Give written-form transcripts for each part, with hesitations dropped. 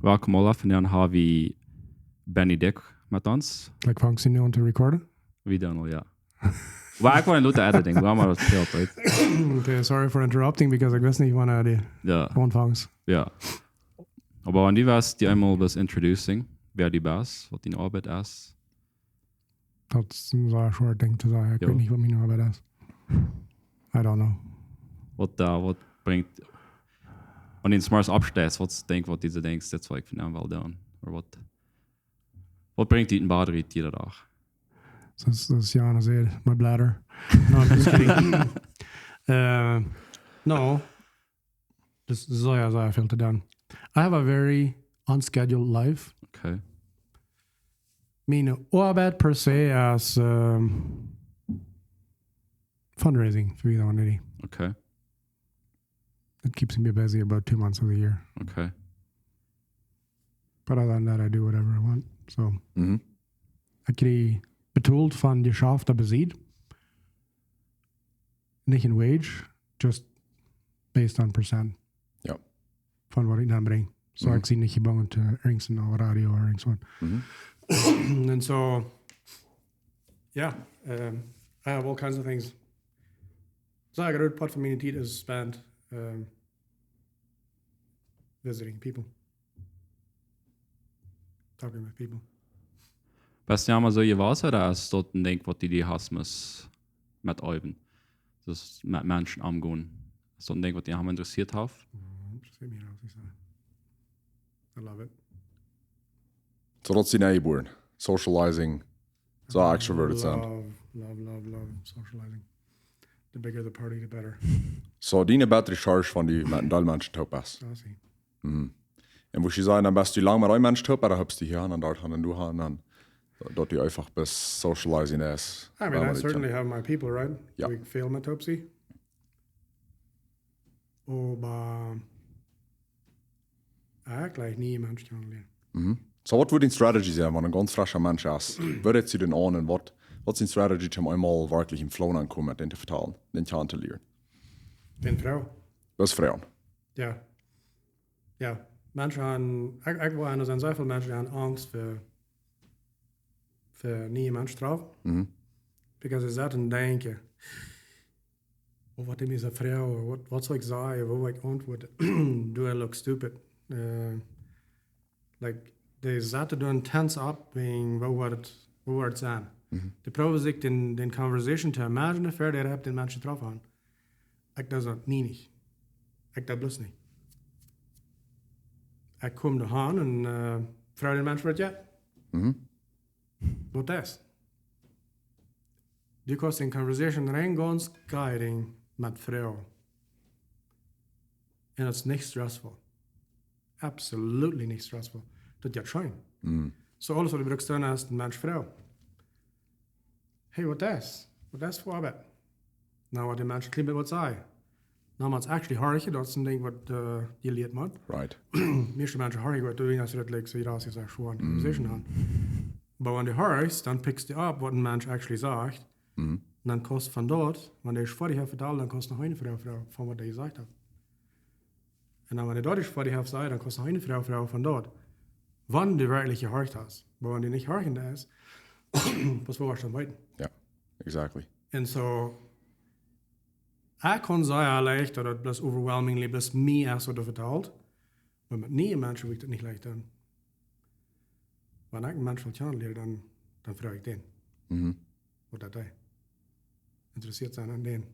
welkom al af en dan hebben we Benny Dick met ons. Like vangen nu om te recorden? Wie dan al, ja. Maar ik wil een lute editing, waar maar dat speelt uit. Okay, sorry for interrupting, because ik wist niet wanneer die gewoon vangt. Ja. Aber wanneer die was die eenmaal was introducing, wer die baas, wat die arbeid is. Dat is een zo'n soort ding te zeggen. Ik weet niet wat mijn arbeid is. I don't know. Wat brengt... Wanneer je smart opstijgt, wat deze denkt, dat zou ik van hem wel doen. Maar wat brengt die een batterie die dag? Zoals Jana zei, my bladder. No, I'm just kidding. No. Dus zo ja veel te doen. I have a very unscheduled life. Okay. Mijn arbeid per se as fundraising for you know. Okay. It keeps me busy about 2 months of the year. Okay. But other than that, I do whatever I want. So, ik krijg betaald van je schaf dat bezit. Niet in wage, just based on percent. Ja. Van wat ik dan breng. So ik zie niet gebonden te ergens in de radio of ergens wat. And so, yeah, I have all kinds of things. So I got a part of my time is spent visiting people, talking with people. Was ja mal so was oder ist dort ein Ding, was die hast mit Euben? Das mit Menschen umgehen. Ist dort ein Ding, was die haben interessiert haben? Interessiert mich auch, ich sage. I love it. So that's die neighbour. Socializing. So extroverted sound. Love socializing. The bigger the party, the better. So die battery charge van die met een deel mensen top is. I see. En wo je zei, dan best die lang met een mens top, dan heb je die aan en daar gaan en doen gaan en dat die einfach bis socializing is. I mean, I certainly have my people, right? Ja. We veel met optie. Maar ik gleich nie mensen kennenlernen. So wat wordt die strategie zijn, wanneer een ganz frische mens is? Wat je dan aan en wat is die strategie om eenmaal werkelijk in flow aankomen met in te vertalen, in te aan te leren? Een vrouw. Dat is vrouwen. Ja. Ja. Mensen hebben, ik wil er zijn zoveel mensen die hebben angst voor nieuwe mensen drauf. Because ze zaten denken, wat is een vrouw, wat zou ik zeggen, wat wil ik antwoorden? Do I look stupid? Like, de zaten doen tense up, being wat het zijn. De probeer zich den conversation te imagine, ver daar heb den mensen drauf aan. Ik doe dat niet. Ik dat blus niet. Ik kom er aan en vraag den mensen wat ja. Wat is? Du kan in conversation rein ganz guiding met vrouw. En het is niet stressvol. Absolutely niet stressvol. Dat je train. So alles wat je brukst doen is een mens vrouw. Hey, wat is? Wat is voor arbeid? Nou, wat de mensen klippen wat zei. Nou, maar het is actually hard. Dat is een ding wat je leert moet. Right. Meeste mensen hard wat doen als je dat like, so je dat je zegt gewoon conversation aan. Maar wanneer je hard, dan pickst je op wat een mens actually zegt. En dan kost van dort, wanneer je voor die hebt verteld, dan kost nog een vrouw van wat hij gezegd heeft. En dan wanneer je dat voor die hebt gezegd, dan kost nog een vrouw van dort. Wanneer je werkelijk je hart hast. Maar wanneer je niet hard is, pas waar dan weten. Ja, exactly. En zo, ik kan zeggen leicht dat het plus overwhelmingly plus mij is wat vertelt. Maar met nieuwe mensen wil ik het niet leicht doen. Wanneer ik een mens wil kennenleren, dan vraag ik den. Wat dat is. Interessiert zijn aan den.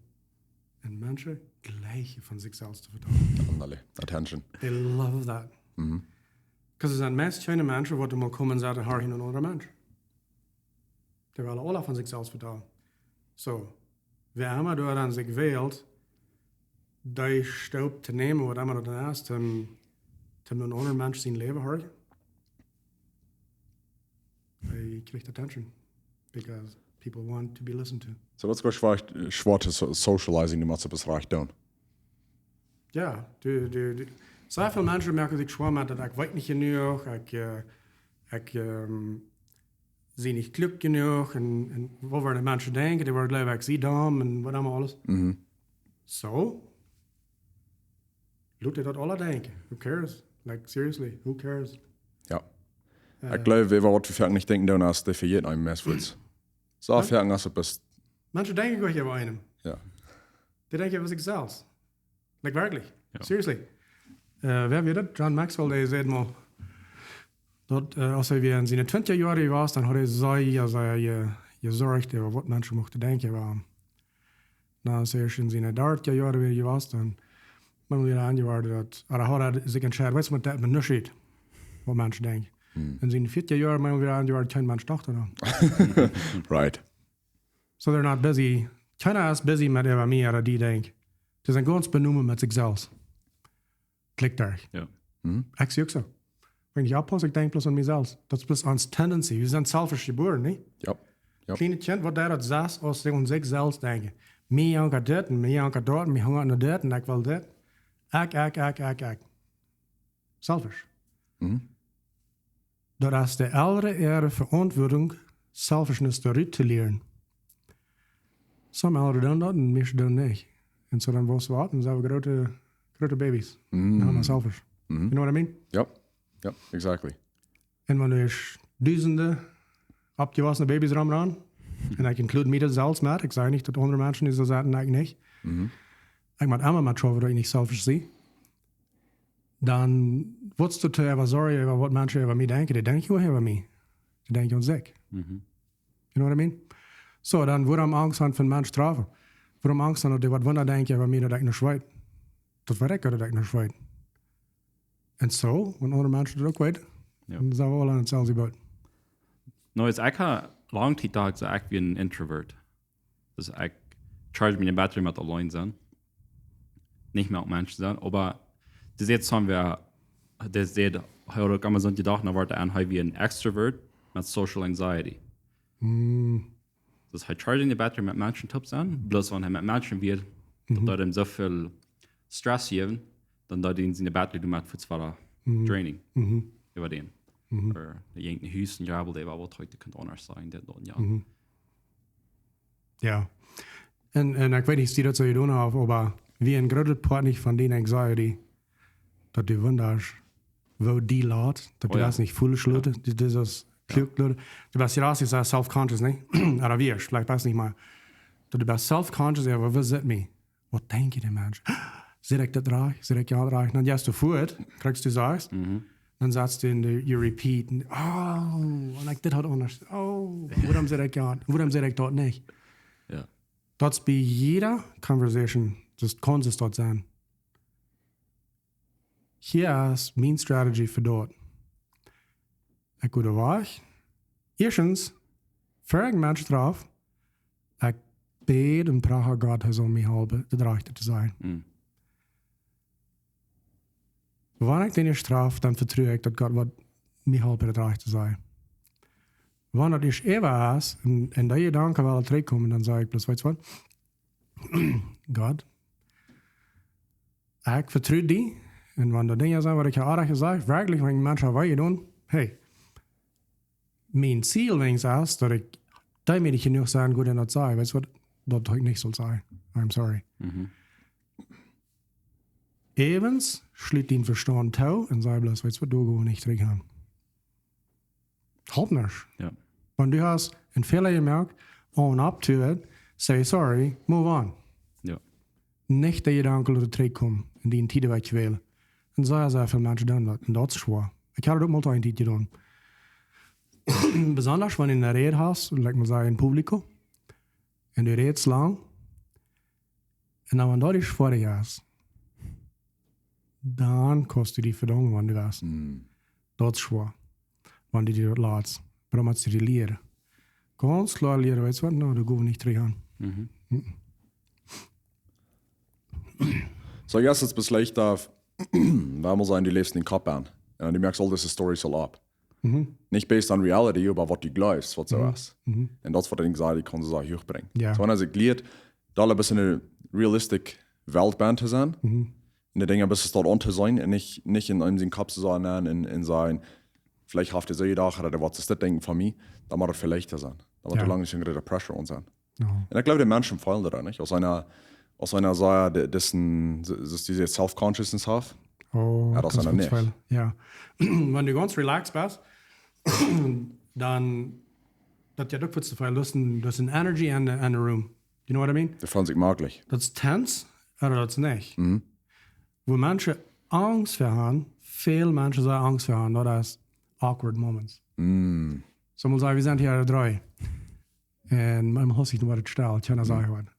En mensen gleich van zichzelf te vertellen. Andale. Attention. They love that. Because er zijn meest kleine mensen wat er mal komen en zeggen, haar in een andere mens. Die willen alle van zichzelf vertellen. So, wer immer du dann sich wählt, die Staub zu nehmen, was immer du dann hast, um einen anderen Menschen sein Leben zu hören, die kriegt attention. Because people want to be listened to. So dat is gewoon schwer te socializing, die moet het recht doen. Ja, sehr viele Menschen merken sich schwer mit, dass ich weiß nicht genug, ich zie niet klug genoeg en wat worden de mensen denken, die worden gelijk, ik zie dom en wat allemaal alles. Zo, laat je dat alle denken. Who cares? Like, seriously, who cares? Ja. Ich glaube, wir werden nicht denken, dass der für jeden ein Mess wird. So, fern, als du bist. Manche denken euch über einem. Ja. Die denken über sich selbst. Like, wirklich. Ja. Seriously. Wer wird das? John Maxwell, der sagt mal, dat als hij weer in zijn 20 jaar was, dan had hij zeer gezorgd over wat mensen mochten denken waren. Nou, als hij in zijn 30 jaar weer was, dan ben je weer aangewaard dat, had hij zich entscheid, weet je wat dat met niet ziet, wat mensen denken. In zijn 40 jaar ben je weer aangewaard, geen mens dacht eraan. Right. So they're not busy. Keiner is busy met over mij oder die denkt. Ze zijn gewoon benoemen met zichzelf. Klik daar. Ja. Ik zie ook zo. Wenn ich abpasse, ich denke bloß an mich selbst. Das ist bloß ans Tendency. Wir sind selfish geboren, nicht? Ja. Ja. Kleine Kind, was der das sagt, aus sich und sich selbst denken. Mir hanker das, und mir hanker dort, und mir hanker nur das, und ich will das. Ich. Selfish. Das ist die ältere Verantwortung, Selfishness dort zu lernen. Some Eltern tun das, und mich tun nicht. Und so dann was warten, sind wir große Babys. Dann haben wir selfish. You know what I mean? Ja. Ja, exactly. En wanneer is duizenden abgewassene Babys ran. En ik include mij dat zelfs met. Ik zeg niet dat andere mensen die zo zaten, ik niet. Ik moet allemaal maar trouwen dat ik niet selfish zie. Dan wordst du te even sorry over wat mensen over mij denken. Die denken ook over mij. Die denken aan zich. You know what I mean? So, dan waarom angst aan van mensen straffen? Waarom angst aan dat die wat wonder denken over mij dat ik niet weet? Dat weet ik dat ik niet weet. En zo, want andere mensen dat ook weten, dan zijn we al aan hetzelfde boot. Nou, is ik lang tijd dacht ik wie een introvert. Dus ik charge me een battery met alleen zijn. Niet meer op mensen zijn. Maar das jetzt haben wir, das seht, heute kann man so gedacht, da war der an wie ein Extrovert mit Social Anxiety. Das heißt, charging die Battery mit Menschen Tipps an, bloß wenn er mit Menschen wird, da dem so viel Stress geben, dann da den seine Battery mit für zwar Training über den. Oder irgendein Hüsten Jabel, der war was heute könnte anders sein, der dort ja. Ja. En ik weet niet of die dat zo doen hebben, maar wie een grote part niet van die anxiety, dat die wonders, wo die laat, dat die dat niet voelen sluiten, dat is als klug luiden. Du bist ja is self-conscious, niet? Oder wie is, vielleicht best niet maar. Dat du bist self-conscious, ja, wat zit me? Wat denk je de mens? Zit ik dat raar? Zit ik ja raar? Dan juist du voort, kriegst du sagst, dan zat du in de, you repeat, en, en ik dit had anders, waarom zit ik ja, waarom zit ik dat niet? Ja. Dat is bij jeder conversation, dus kan het dat zijn. Hier is mijn strategie voor dat. Ik doe de weg. Eerstens, voor ik mensen traf, ik bid en praat God hij zal mij helpen de rechter te zijn. Wanneer ik den niet straf, dan vertrouw ik dat God wat mij helpen de rechter te zijn. Wanneer ik even is, en dat je dan kan wel terugkomen, dan zeg ik plus, weet je wat? God, ik vertrouw die. En wanneer dingen zijn wat ik aardig gezegd, werkelijk, wanneer mensen wat je doen, hey, mijn ziel is dat ik daarmee genoeg zijn goed in dat zeggen, weet je wat? Dat ik niet zal zeggen. I'm sorry. Evens schliet den Verstand touw en zei bloß, weet je wat, du gewoon niet terug gaan. Halt nicht. Ja. Wenn du hast einen Fehler gemerkt, own up to it, say sorry, move on. Ja. Nicht der Gedanke, dass du zurückkommst in die Tide wegwählen. Und sehr viele Menschen tun das. Und das ist schwer. Ich habe das auch mal eine Zeit getan. Besonders, wenn du eine Rede hast, like man sagt, im Publikum, und du redest lang, und dann, wenn du dich vor dir hast, dann kostet du die Verdammt, wenn du weißt. Das ist schwer. Wenn du dir das lässt. Warum hast du die Lehre? Ganz klar Lehre, weißt du was? No, du gehst nicht drin an. So, jetzt ist es schlecht, wenn man sagen, die lebst in den Kopf an. Und du merkst all diese Storys so ab. Nicht based on reality, aber was du glaubst, was so ist. Und das, was Anxiety kann so hochbringen. Ja. So, wenn er sich lehrt, da ein bisschen eine realistische Weltbahn zu sein, und die Dinge ein bisschen dort on zu sein, und nicht in seinen Kopf zu sein, in sein, vielleicht haft er so gedacht, oder was ist das Denken von mir, dann muss er viel leichter sein. Da muss er lange nicht in der Pressure on sein. Und ich glaube, die Menschen fallen da nicht. Aus einer Sache, dass diese Self-Consciousness haben. Oh, das ist nicht. Ja. Wenn du ganz relaxed bist, dann das ja doch zu viel. Das ist ein Energy and a room. You know what I mean? Das fand ich möglich. Das ist tense oder das nicht. Wo manche Angst vor haben, viele Menschen sagen Angst vor haben, das ist awkward moments. So man sagt, wir sind hier 3. Und man muss sich nur das stellen, ich kann das sagen.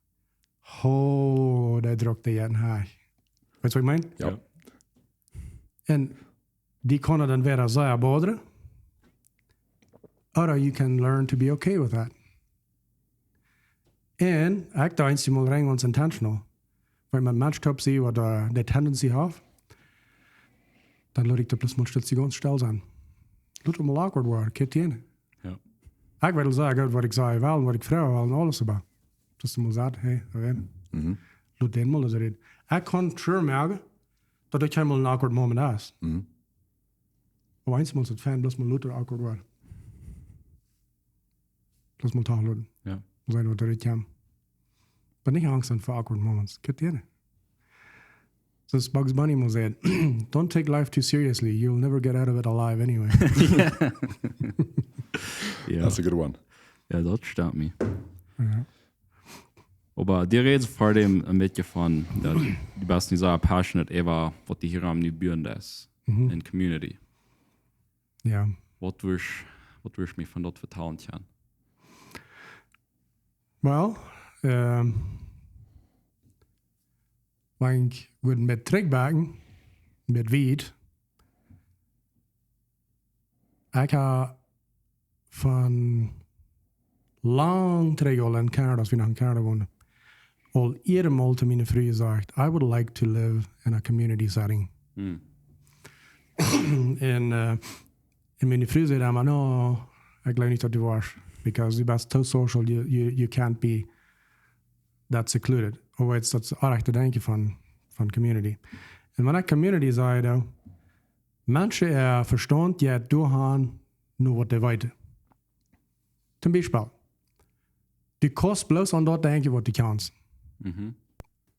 Oh, der drückt die jeden Haar. Weißt du, was ich meine? Ja. Und die können dann wieder sehr boderen. Oder you can learn to be okay with that. Und ich da eins mal rein uns intentional. Weil man Mensch sieht, oder die Tendency hat, dann lasse ich da plötzlich mal die ganz still sein. Lass mal awkward werden, geht hin. Ja. Ich will sagen, was ich sage, will, was ich frage, will, und alles aber. Dass du mal sagst, hey, lass den mal das reden. Ich kann schon merken, dass ich einmal ein awkward Moment ist. Aber eins muss das Fan, bloß mal lauter awkward werden. Lass mal tachluden. Ja. Sein, was da nicht kam. Aber nicht Angst vor awkward moments. Geht dir nicht. So Bugs Bunny muss sagen, don't take life too seriously. You'll never get out of it alive anyway. Ja. That's a good one. Ja, das stimmt mir. Ja. Aber die redet vor dem ein bisschen von, dass die besten so passionate über, was die hier am Nübüren ist, in Community. Ja. Was würdest du mir von dort vertrauen können? Well, wenn ich mit Trickbacken, mit Weed, ich habe von lang terug in Canada, als wir noch in Canada wohnen, al iedere Mal zu meinen Frühen gesagt, I would like to live in a community setting. Und meine Frühe sagt immer, no, ich glaube nicht, dass du warst. Because du bist so social, you can't be that secluded. Aber jetzt das auch recht denken von Community. Und wenn ich Community sage, Menschen verstehen ja durch nur was die weiter. Zum Beispiel, du kannst bloß an dort denken, was du kannst.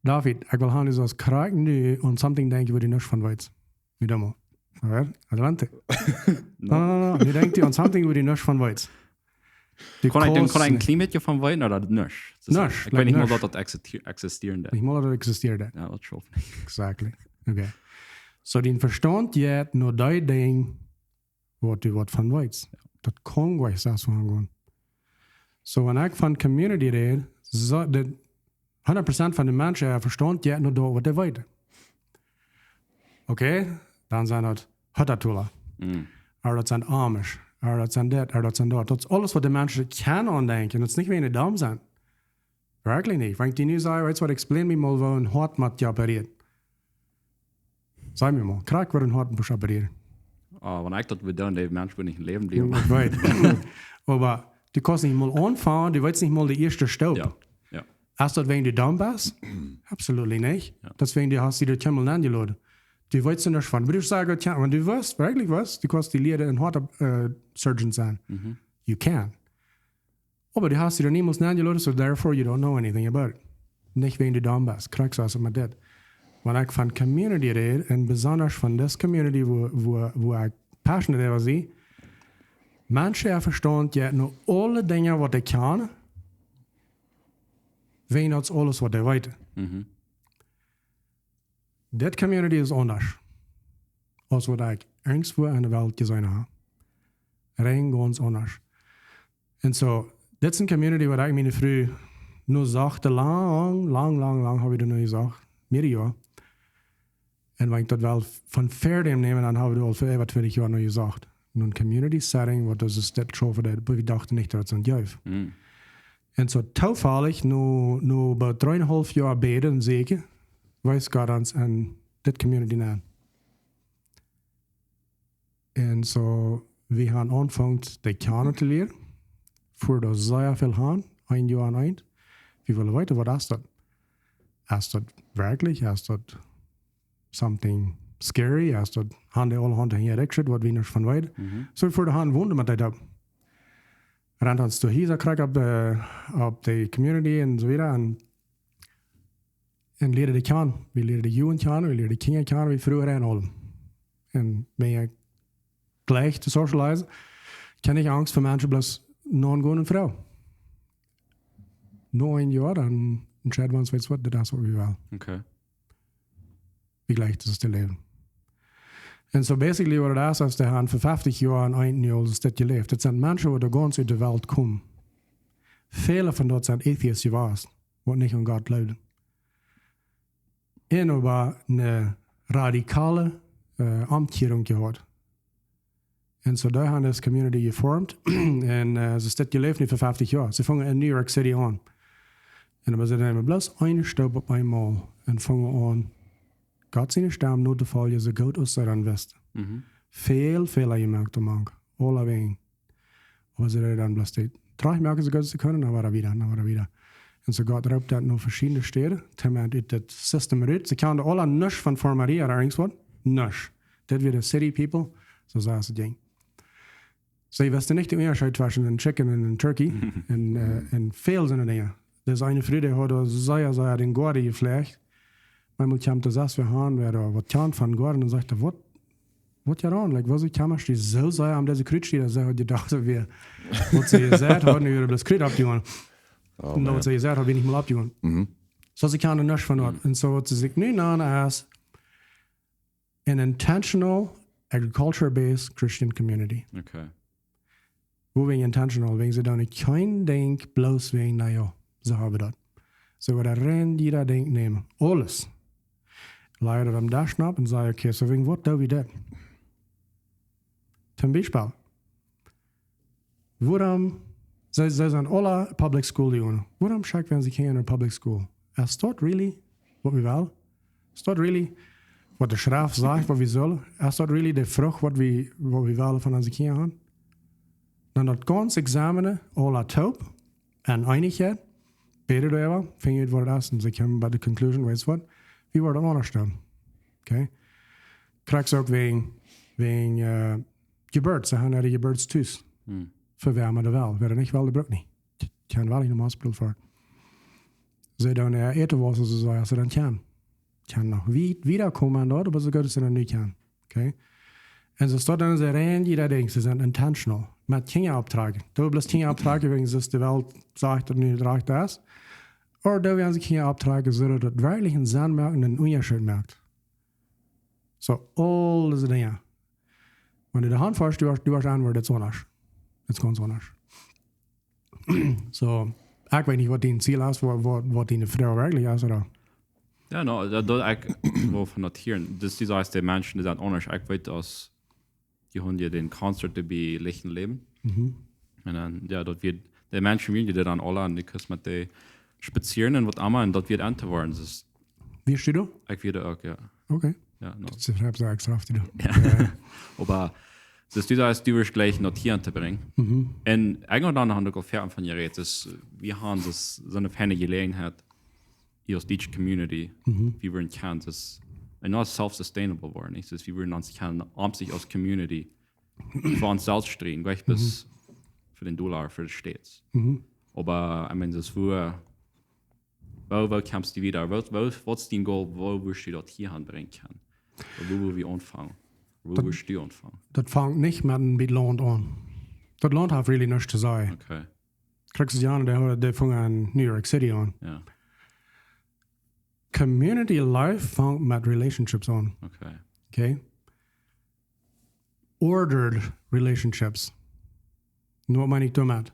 David, ich will haben so als Kraken und something denken, was du nicht von weißt. Wie damals. Adelante. No. Du denkst an something, was du nicht von weißt. Kann ich ein Klimat von Wein oder nicht? Nicht. Ich weiß nicht mal, dass das existiert. Nicht mal, dass das existiert. Ja, das schon. Exactly. Okay. So, den Verstand jetzt nur dein Ding, was du was von weißt. Das kann gleich das von. So, wenn ich von Community rede, so, 100% von den Menschen verstehen jetzt nur da, was die weiter. Okay? Dann sind das Huttertuller. Oder das sind Amish. Oder das sind das, oder das sind das. Das ist alles, was die Menschen können andenken. Das ist nicht, wenn die dumm sind. Wirklich nicht. Wenn ich die nicht sage, weißt du was, explain mir mal, wo ein Hort mit dir operiert. Sag mir mal, krieg wir ein Hort mit operiert. Wenn ich das wieder dann, der Mensch will nicht ein Leben bleiben. Right. Aber du kannst nicht mal anfahren, du weißt nicht mal die erste Staub. Ja. Hast du das, wenn du dumm bist? Absolut nicht. Ja. Deswegen hast du die mal angeladen. Du weißt nicht von. Würde ich sagen, wenn du weißt, wirklich weißt, du kannst die Lehre ein Heart-Surgeon sein. You can. Aber du hast sie niemals angeladen, so therefore you don't know anything about it. Nicht, wenn du dumm bist. Kriegst du also mit das. Wenn ich von Community rede, und besonders von der Community, wo ich passionate über sie, Menschen verstehen ja nur alle Dinge, was sie können, wenn das alles, was sie weiter. Dat community is anders. Als wat ik irgendwo in de wereld gezien heb. Rein ganz anders. En zo, dit is een community wat ik mijn vrouw nur sagte, lang habe ich das nur gesagt. Mehrere Jahre. Und wenn ich das wel von Fairname nehme, dann habe ich das für über 20 Jahre nur gesagt. Nun Community Setting, was das ist, das schon für das, aber ich dachte nicht, dass es ein Jäuf. Und so, zufällig, nur bei 3,5 Jahren beten, zeker, weiß Gott uns an das Community nennen. Und so, wir haben angefangen, die Kerne zu lernen. Für das sehr viel haben, ein Jahr an ein. Wir wollen weiter, was ist das? Ist das wirklich? Ist das something scary? Ist das, haben die alle Hände hier extra, was wir nicht von weit? So, für die Hand wundern wir das. Rennt uns durch hier, krieg ab die Community und so weiter. Und En leren de kennen. We leren de jongen kennen, we leren de kinderen kennen, we vroeger en allem. En ben je gleich te socializen, kan ik angst voor mensen bloos non-gewoon een vrouw. Na een jaar, dan entscheiden wir uns, weißt du was, das ist was wir wollen. Okay. Wie gleich das ist das Leben. Und so basically war das, als der Herrn für 50 Jahre ein Jahr als das gelebt. Das sind Menschen, die da ganz in die Welt kommen. Viele von dort sind Atheist gewesen, die nicht an Gott glauben. En aber eine radikale Amtierung gehabt. Und so da haben das Community geformt. Und sie ist das gelebt nicht für 50 Jahre. Sie fangen in New York City an. Und aber sie nehmen bloß eine Staub auf einmal und fangen an, Gott seine Stamm nur der Fall, so gut aus der Westen. Viel gemerkt am Anfang. Alle wegen. Aber sie dann bloß die 3 merken sie Gott zu können, dann war er wieder. Und so Gott raubt das noch verschiedene Städte, dann hat das System rührt. Sie können alle nichts von formulieren, oder irgendwas. Nichts. Das wird die City People, so sagt das Ding. Sie wissen nicht den Unterschied zwischen einem Chicken und einem Turkey. Und viel sind Dinge. Das ist eine Frau, die hat sehr den Garten gepflegt. Manchmal kommt das, wir haben, wer da was kann von Garten und sagt, was ja dann? Like, was ich kann, die so sehr am diese Krüt steht, dass er gedacht hat, was sie gesagt hat, und über das Krüt abgehauen. Und was sie gesagt hat, bin ich mal abgehauen. So, sie kann nichts von dort. Und so hat sie sich nicht als an intentional, agriculture-based Christian community. Okay. Wo wegen intentional, wegen sie da nicht kein Denk, bloß wegen, naja, so haben wir das. So wird rein jeder Denk nehmen. Alles. Leider am Dash ab und sage, okay, so wegen was da wie das? Zum Beispiel, warum, sie sind alle Public School Jungen. Warum schaut, wenn sie gehen in der Public School? Ist das really, was wir wollen? Ist das really, was der Schrift sagt, was wir sollen? Ist das really die Frucht, was wir wollen von unseren Kindern haben? Dann das ganze Examen, alle taub und Einigkeit, beter darüber, fing ich was das und sie kommen bei der Conclusion, weißt du was? Wie war das anders dann? Okay? Kriegst auch wegen Geburt, sie haben ja die Geburtstüß. Für Wärme der Welt. Wer nicht will, der braucht nicht. Kann wel in Hospital für. Sie dann eten was, so sagen, sie dann kann noch wiederkommen dort, aber so gut, dass sie dann nicht kann. Okay? Und so steht dann, sie rennen jeder Ding, sie sind intentional. Mit Kinderabtrag. Du bloß Kinderabtrag, wegen dass die Welt sagt, dass nicht reicht das. Oder da werden sie Kinderabtrag, so dass wirklich einen Sinn merken, einen Unterschied merkt. So, all diese Dinge. Wenn du die Hand fährst, du hast Antwort, das ist anders. Das ist ganz anders. So, ich weiß nicht, was dein Ziel ist, was deine Frau wirklich ist, oder? Ja, no, dat ik wil van noteren. Dus die zijn de mensen die zijn anders. Ik weet als die honden den concert bij lichten leven. En dan, ja, dat we de mensen die dan alle aan die kust met de spazieren en wat allemaal en dat we aan te worden. Dus, wie steht du? Ik weet ook, ja. Okay. Ja, no. Das ist extra auf die. Ja. Aber dus die is duur gleich notieren te brengen. En eigenlijk dan hebben we ook ver van je reed. Dus we hebben dus zo'n fijne gelegenheid. Als each community, wie wir in Kansas, und not self-sustainable waren. Ich wie wir uns kann sich als Community für uns selbst stehen, gleich bis für den $, für die States. Aber ich meine, das wo kommst du wieder? Was ist dein Goal, wo wirst du dort hier anbringen können? Wo wir anfangen? Wo wirst du anfangen? Das fängt nicht mit einem Land an. Das Land hat really nichts zu sagen. Okay. Kriegst du an, der fängt an New York City an. Ja. Community life fängt mit relationships an. Okay? Ordered relationships. Nur meine ich damit.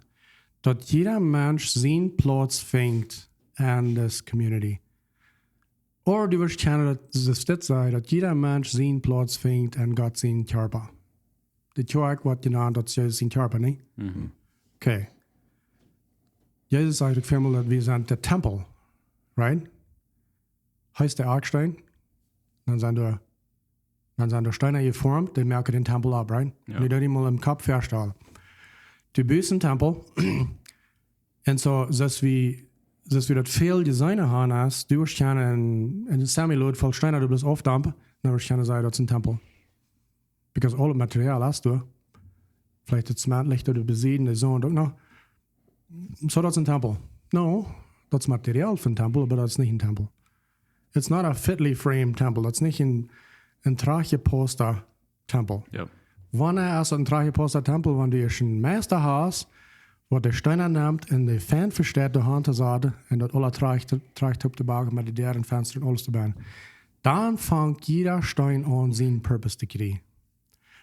Dass jeder Mensch seinen Platz fängt in das Community. Oder du wirst kennen, dass es das sei, dass jeder Mensch seinen Platz fängt in Gott seinen Körper. Die Tag wird genannt, dass Jesus sein Körper, nicht? Okay. Jesus sagt viermal, dass wir sind der Tempel, right? Heißt der Arkstein, dann sind der Steine geformt, die merken den Tempel ab, right? Ja. Und die dort mal im Kopf feststellen. Du bist ein Tempel, und so, dass wir das viel Designer haben, hast, du wirst gerne in Samuel voll Steine, du bist aufdampfen, dann wirst du gerne sagen, das ist ein Tempel. Because all das Material hast du. Vielleicht das Smartlicht oder besieden, die so und noch. So, das ist ein Tempel. No, das ist Material für ein Tempel, aber das ist nicht ein Tempel. It's not a fitly framed temple. Dat is niet een traaggeposter tempel. Ja. Wanneer is een traaggeposter tempel? Wanneer je een meesterhuis, wat de steinen neemt en de fan versteht de hand te zetten en dat alle traagt op de baken met de derde venster en alles te baan. Dan vangt jeder Stein an, zijn purpose te krijgen.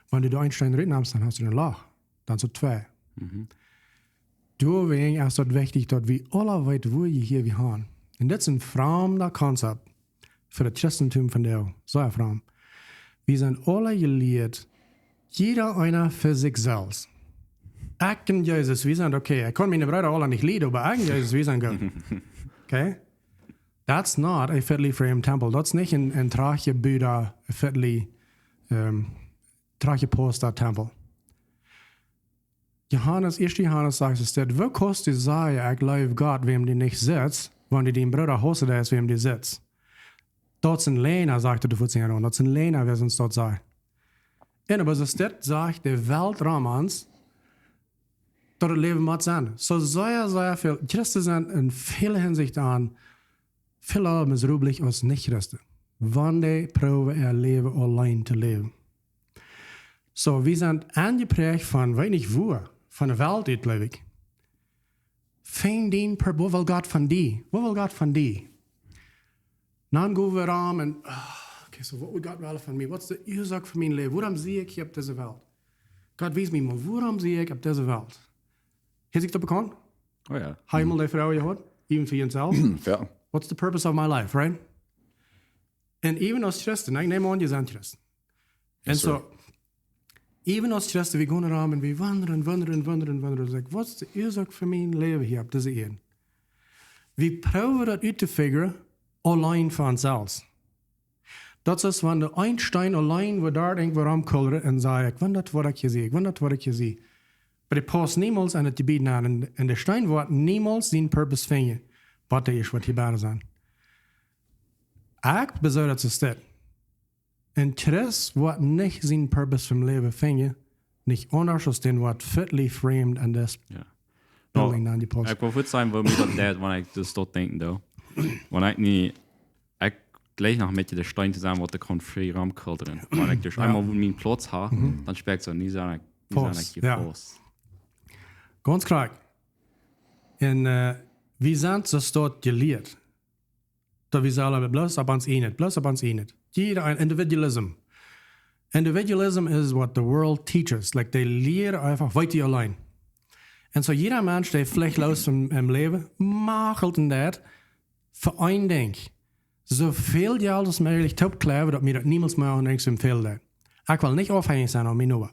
Wanneer du een Stein reinnimmst, dan hast du een laag. Dan zo twee. Deswegen ist es wichtig, dass wir alle weten, wo je hier gaan. Und das ist ein fremder Konzept für das Christentum von dir. Sehr fremd. Wir sind alle gelehrt, jeder einer für sich selbst. Ich und Jesus, wir sind okay. Ich kann meine Brüder alle nicht leiden, aber ich und Jesus, wir sind gut. Okay? That's not a fitly framed temple. That's nicht ein trage Buddha, a fitly trage poster temple. Johannes, 1. Johannes sagt es, wo kannst du sagen, ich glaube Gott, wem die nicht sitzt, wenn du den Bruder hast, der ist, wem die sitzt. Dort sind Lehner, sagte du vor 10 Jahren, dort sind Lehner, wer sonst dort sei. Und aber das sagt der Weltramans, dort leben wir sein. So sehr viel, Christen sind in vieler Hinsicht an, viel miserablich als Nicht-Christen. Wann die proben ihr Leben allein zu leben. So, wir sind angeprägt von, weiß nicht wo, von der Welt uit, glaube ich. Fing den wo will Gott von dir? Wo will Gott von dir? Dann gehen wir rum und, okay, so, was will Gott wollen von mir? Was ist die Ursache für mein Leben? Warum sehe ich hier auf dieser Welt? Gott, weiß mir mal, warum sehe ich auf dieser Welt? Hast du das bekannt? Oh ja. Heimel der Frau gehört? Even für jezelf? Ja. What's the purpose of my life, right? Und even als Christen, ich nehme an, ihr seid Christen. Und Yes, so, even als Christen, wir gehen rum und wir wandern. Sag, was ist die Ursache für mein Leben hier auf dieser Erde? Wir probieren das auszufigern, allein von uns selbst. Das ist, wenn der Einstein allein wo da irgendwo rumkullert und sagt, ich will das, was ich hier sehe. Aber der passt niemals an das Gebiet an. Und der Stein wird niemals seinen Purpose finden, was der ist, was hier bei sein. Ich besage, das ist das. Und Christ wird nicht seinen Purpose vom Leben finden, nicht anders als den, was fitly framed an das Ja. building an die Post. Ik wil goed zijn voor me dat deed, wanneer ik dus dat denk, though. Wanneer ik niet, ik gleich nog met je de stein te zijn, wat ik gewoon vrij ram kulderen. Wanneer ik dus eenmaal mijn plaats ha, dan spreekt zo niet zijn, Post, je ja. post. Ganz klar. Und wir sind so dort gelehrt. Da wir sagen, bloß ab uns nicht. Jeder ein Individualism. Individualism is what the world teaches. Like, they lehren einfach weiter allein. Und so jeder Mensch, der flechtlos im Leben, macht das für ein Ding. So viel Geld als möglich topkleven, dass mir das niemals mehr an nichts empfehlen. Ich will nicht aufhängig sein an mir nur.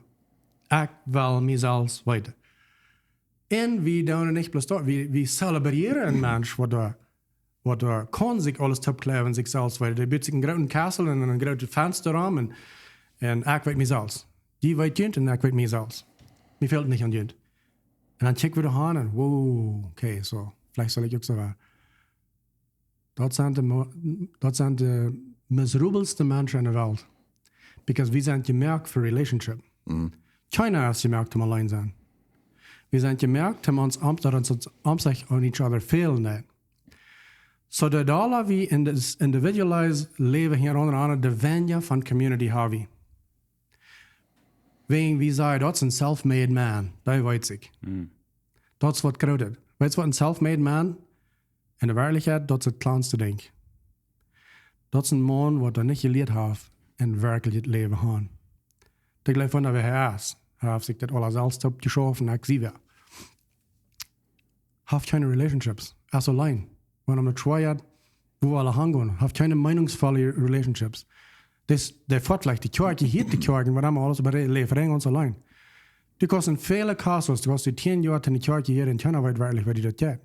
Ich will mir selbst weiter. Und wir tun nicht bloß dort, wir zelebrieren einen Mensch, der kann sich alles topkleven, sich selbst weiter. Der bietet sich einen großen Kassel und einen großen Fensterraum und ich weiß mir selbst. Die weiß jünt und ich weiß mir selbst. Mir fehlt nicht an jünt. Und dann checken wir da hin und wow, okay, so, vielleicht soll ich auch so werden. Dort sind die miserabelsten Menschen in der Welt. Because wir sind gemerkt für Relationship. Keiner ist gemerkt, um allein sein. Wir sind gemerkt, um uns sich an each other fehlen. So, dat alle wie in das individualized Leben hier onderaan de Venya von Community haben. Wegen, wie sei, das ist ein self-made man. Das weiß ich. Das wird gerodet. Weißt du, was ein self-made man? In der Wirklichkeit, das ist das kleinste Ding. Das ist ein Mann, der nicht gelehrt hat, in wirkliches Leben haben. Der gleich von der wer ist. Er hat sich das alles selbst geschaffen, ich sehe wer. Hat keine Relationships. Er ist allein. Wenn er schweiert, wo alle hingehen, hat keine meinungsvolle Relationships. Der fährt vielleicht die Kirche, hier die Kirche, was haben wir alles über das Leben, uns allein. Du kannst viele Castles, du hast die 10 Jahre in die Kirche hier in China weit wirklich, weil die das geht.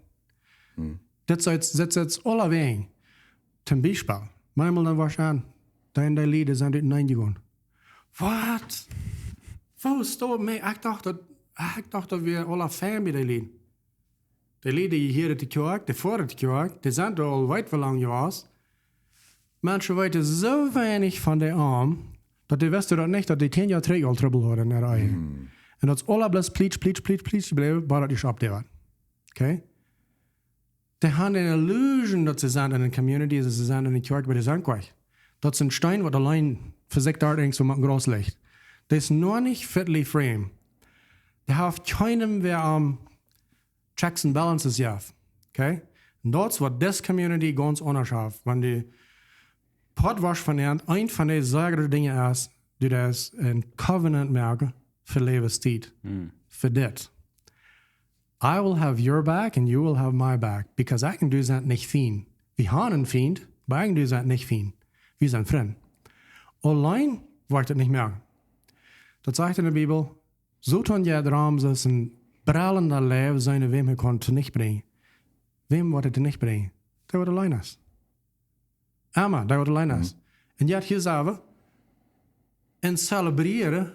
Das ist jetzt alle Wege. Zum Beispiel, manchmal dann warst du an, deine Lieder sind in eingegangen. Was? Wo ist das? Ich dachte, wir alle Fan mit den Liedern. Die Lieder hier in die Kirche, die vor der Kirche, die sind all weit verlangt gewesen. Menschen weiten so wenig von der Arm, dass die wissen doch nicht, dass die 10 Jahre Träger Trouble haben in der Reihe. Und das alle bloß pleach geblieben, war das nicht abgehört. Okay? Die haben eine Illusion, dass sie sind in der Community, dass sie sind in der Kirche, aber die sind nicht. Das ist ein Stein, was allein für sich da irgendwo mit dem Gras liegt. Das ist nur nicht fitly frame. Der hat keinem, wer Checks and Balances hat. Okay? Und das wird das Community ganz anders hat. Wenn die Potwasch von ein von den sägeren Dingen ist, die das ein Covenant merken für Lebenszeit. Für das. I will have your back and you will have my back. Because I can do that nicht fein. Wir haben einen Feind, aber I can do that nicht fein. Wir sind Freunde. Allein wollte ich das nicht merken. Das sagt in der Bibel, so tun ja Raum, dass ein brallender Leben seine wem er konnte nicht bringen. Wem wollte er nicht bringen? Der wird allein ist. Emma, der wird allein ist. Und jetzt hier sagen wir, en celebreren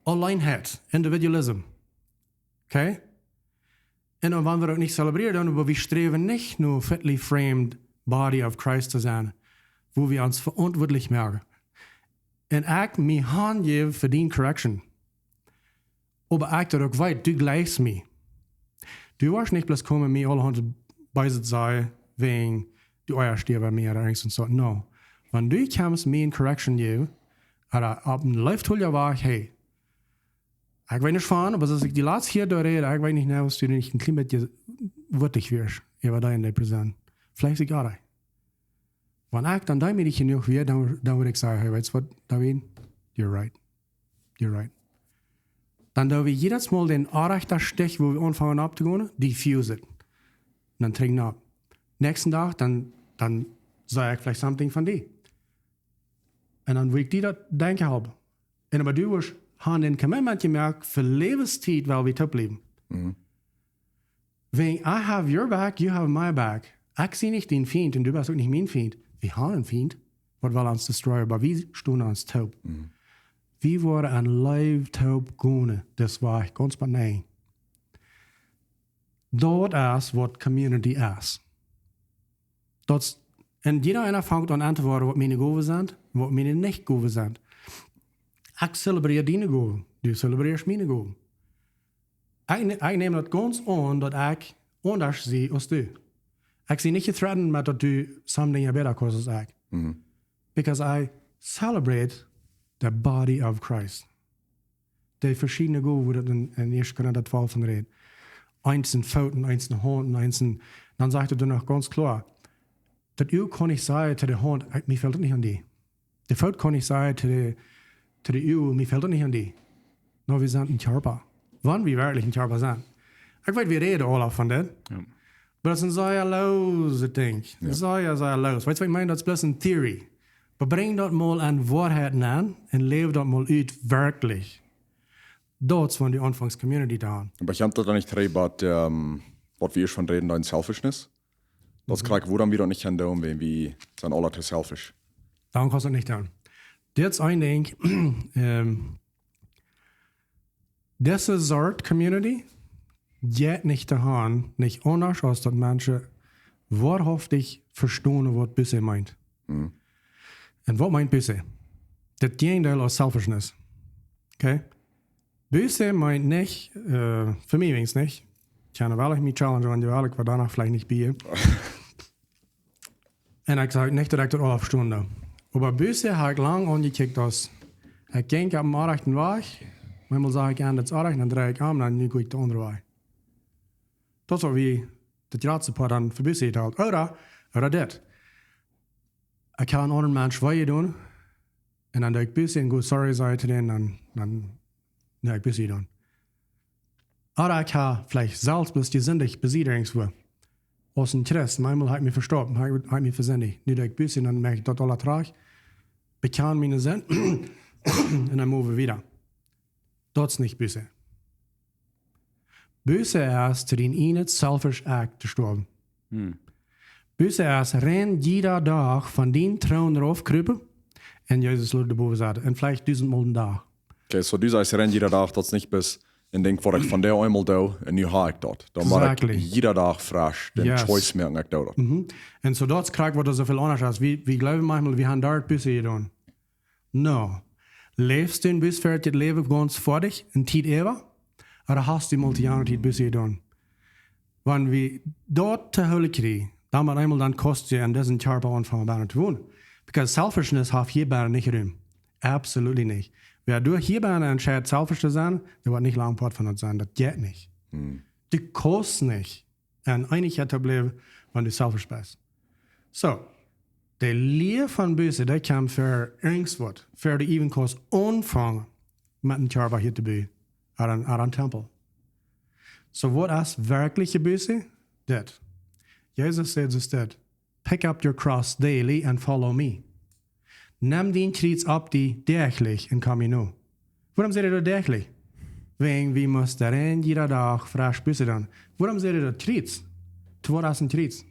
Alleinheit, Individualism. Okay? Und wenn wir auch nicht zelebrieren, aber wir streben nicht nur fitly framed Body of Christ zu sein, wo wir uns verantwortlich merken. Und ich mir Hand gebe für die Correction. Aber ich auch weit, du gleichst mir. Du wirst nicht bloß kommen, mir alle Hand beiset sei, wegen du euer Stier bei mir oder irgendwas und so. No. Wenn du kommst, mir in Correction geben, oder ab einem Live-Tool war, hey, ich weiß nicht fahren, aber dass ich die Lats hier durchrede, ich weiß nicht, was du nicht ein Klima würdig wirst. Ich war da in der Präsenz. Vielleicht ist egal. Wenn ich dann da mit dich genug wird, dann würde ich sagen, hey, weißt du was, David? You're right. You're right. Dann da wir jedes Mal den Anrechter Stich, wo wir anfangen abzugehen, diffuse it. Und dann trinken ab. Nächsten Tag, dann sage ich vielleicht something von dir. Und dann will ich dir das denken haben. Und aber du wirst haben den Commitment gemerkt, für Lebenszeit, weil wir top leben. Wenn I have your back, you have my back. Ich sehe nicht den Feind und du bist auch nicht mein Feind. Wir haben einen Feind, was will uns destroyen, aber wir stehen uns taub. Wir wurden ein Leib taub gehen, das war ich ganz bei nein. Dort ist, was Community ist. Und jeder einer fängt an antworten, was meine Gaben sind, was meine nicht Gaben sind. Ich zelebriere deine Gaben, du zelebrierst meine Gaben. Ich nehme das ganz an, dass ich anders sehe als du. Ich sehe nicht getreten, dass du something besser kannst als ich. Because I celebrate the body of Christ. Die verschiedenen Gaben, wo das in 1. Korinther 12 von redet. Eins in Pfoten, eins in Hand, eins in... Dann sagt er noch ganz klar, dass ich kann nicht sagen zu der Hand, mir fällt das nicht an die. Der Pfote kann nicht sagen zu der EU, mir fällt das nicht an die. No, wir sind ein Körper. Wann wir wirklich ein Körper sind. Ich weiß, wir reden alle von das. Ja. Aber das ist ein sehr lose Ding. Ja. Sehr los. Weißt du, ich meine, das ist bloß eine Theorie. Aber bring das mal an Wahrheiten an und lebe das mal aus wirklich. Das ist von der Anfangs-Community da. Aber ich habe da nicht geredet, was wir schon reden, da in Selfishness. Das kriegt wo dann wieder nicht hin, wenn wir sind alle zu selfish. Darum kannst du nicht tun. Das ist ein Ding, diese Sort Community geht nicht daran, nicht anders, als dass Menschen wahrhaftig verstehen, was Büsse meint. Und was meint Büsse? Das Gegenteil aus Selfishness. Okay? Büsse meint nicht, für mich wenigstens nicht, ich kann wirklich mich challenge, wenn ich war danach vielleicht nicht bei ihr. Und ich sage nicht direkt alle Stunden. Aber Büsse habe ich lang angekickt, dass ich ging auf dem rechten Weg, manchmal sage ich an das recht, dann drehe ich an, dann gehe ich den anderen Weg. Das ist wie das Ratsupport dann für Büsse halt. Oder das. Ich kann einen anderen Mensch weiter tun, und dann denke ich Büsse und gut sorry sagen zu denen, dann ich Büsse tun. Oder ich kann vielleicht selbst bis die Sündig besiegen irgendwo. Aus Interesse, manchmal habe ich mich verstorben, habe ich mich versündigt. Nu denke ich Büsse, dann merke ich das alle Tag. Bekannt meine Sinn und dann move wieder. Das ist nicht Büsse. Büsse ist zu den einen selfish act zu sterben. Büsse ist renn jeder Tag von den Thron raufkrüppen und Jesus Lord de boven zaten. Und vielleicht 1000 Mal da. Okay, so du sagst renn jeder Tag, das nicht bis en denk wat ik van der einmal da en nu ha ik dat. Dan maak ik jeder Tag frisch den Choice merken ik dat. En so dat krijgt wat er zoveel anders is. We geloven manchmal, we gaan daar het bussen gedaan. No. Leefst du bis für das Leben ganz fertig, in Zeit ever? Oder hast du multi-Jahre Zeit bussen gedaan? Wenn wir dort zu Hölle kriegen, Damit einmal dann kostet je an diesen Körper anfangen bei zu wohnen. Because selfishness hat hier bei nicht Raum. Absolut nicht. Wer durch hier bei entscheidet, selfish zu sein, der wird nicht lang Part von uns sein. Das geht nicht. Du kannst nicht eine Einigkeit bleiben, wenn du selfish bist. So, der Lehre von Böse, der kam für irgendwas, für die even kannst anfangen, mit dem Körper hier zu sein, an einem Tempel. So, was ist wirkliche Böse? Das. Jesus sagt es das. Pick up your cross daily and follow me. Nimm den Kreuz ab, die täglich in Camino. Warum seid ihr das täglich? Wegen wir müssen darin jeder Tag frisch büßen dann. Warum seid ihr das Kreuz? Was ist ein Kreuz?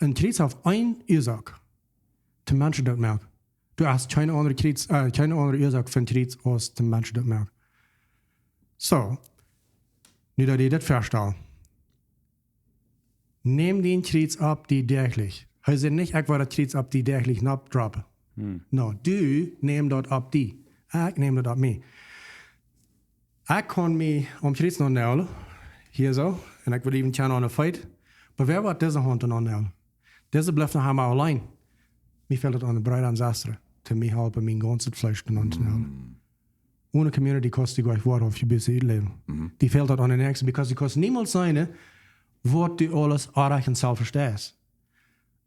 Ein Kreuz auf ein Ursache. Die Menschen das merken. Du hast keine andere Ursache für ein Kreuz, als die Menschen das merken. So, nu dat je dat verstaat. Neem die Kreuz ab, die täglich. Hij zegt niet, ik wil dat Kreuz ab, die täglich abdroppen. No, du neem dat ab die. Ik neem dat ab mee. Ik kan me om Kreuz nog nelen. Hier zo. En ik wil even tjenen aan een fight. Maar wer wordt deze hand nog nelen? Deze blijft nog helemaal alleen. Mij fällt het aan de bruid en zuster. Te mij helpen mijn ganze Fleisch te nelen. Ohne Community kostet die gleich Wort auf die beste Leben. Die fällt dort an den nächsten, because die kostet niemals seine, was du alles erreichen soll verstehst.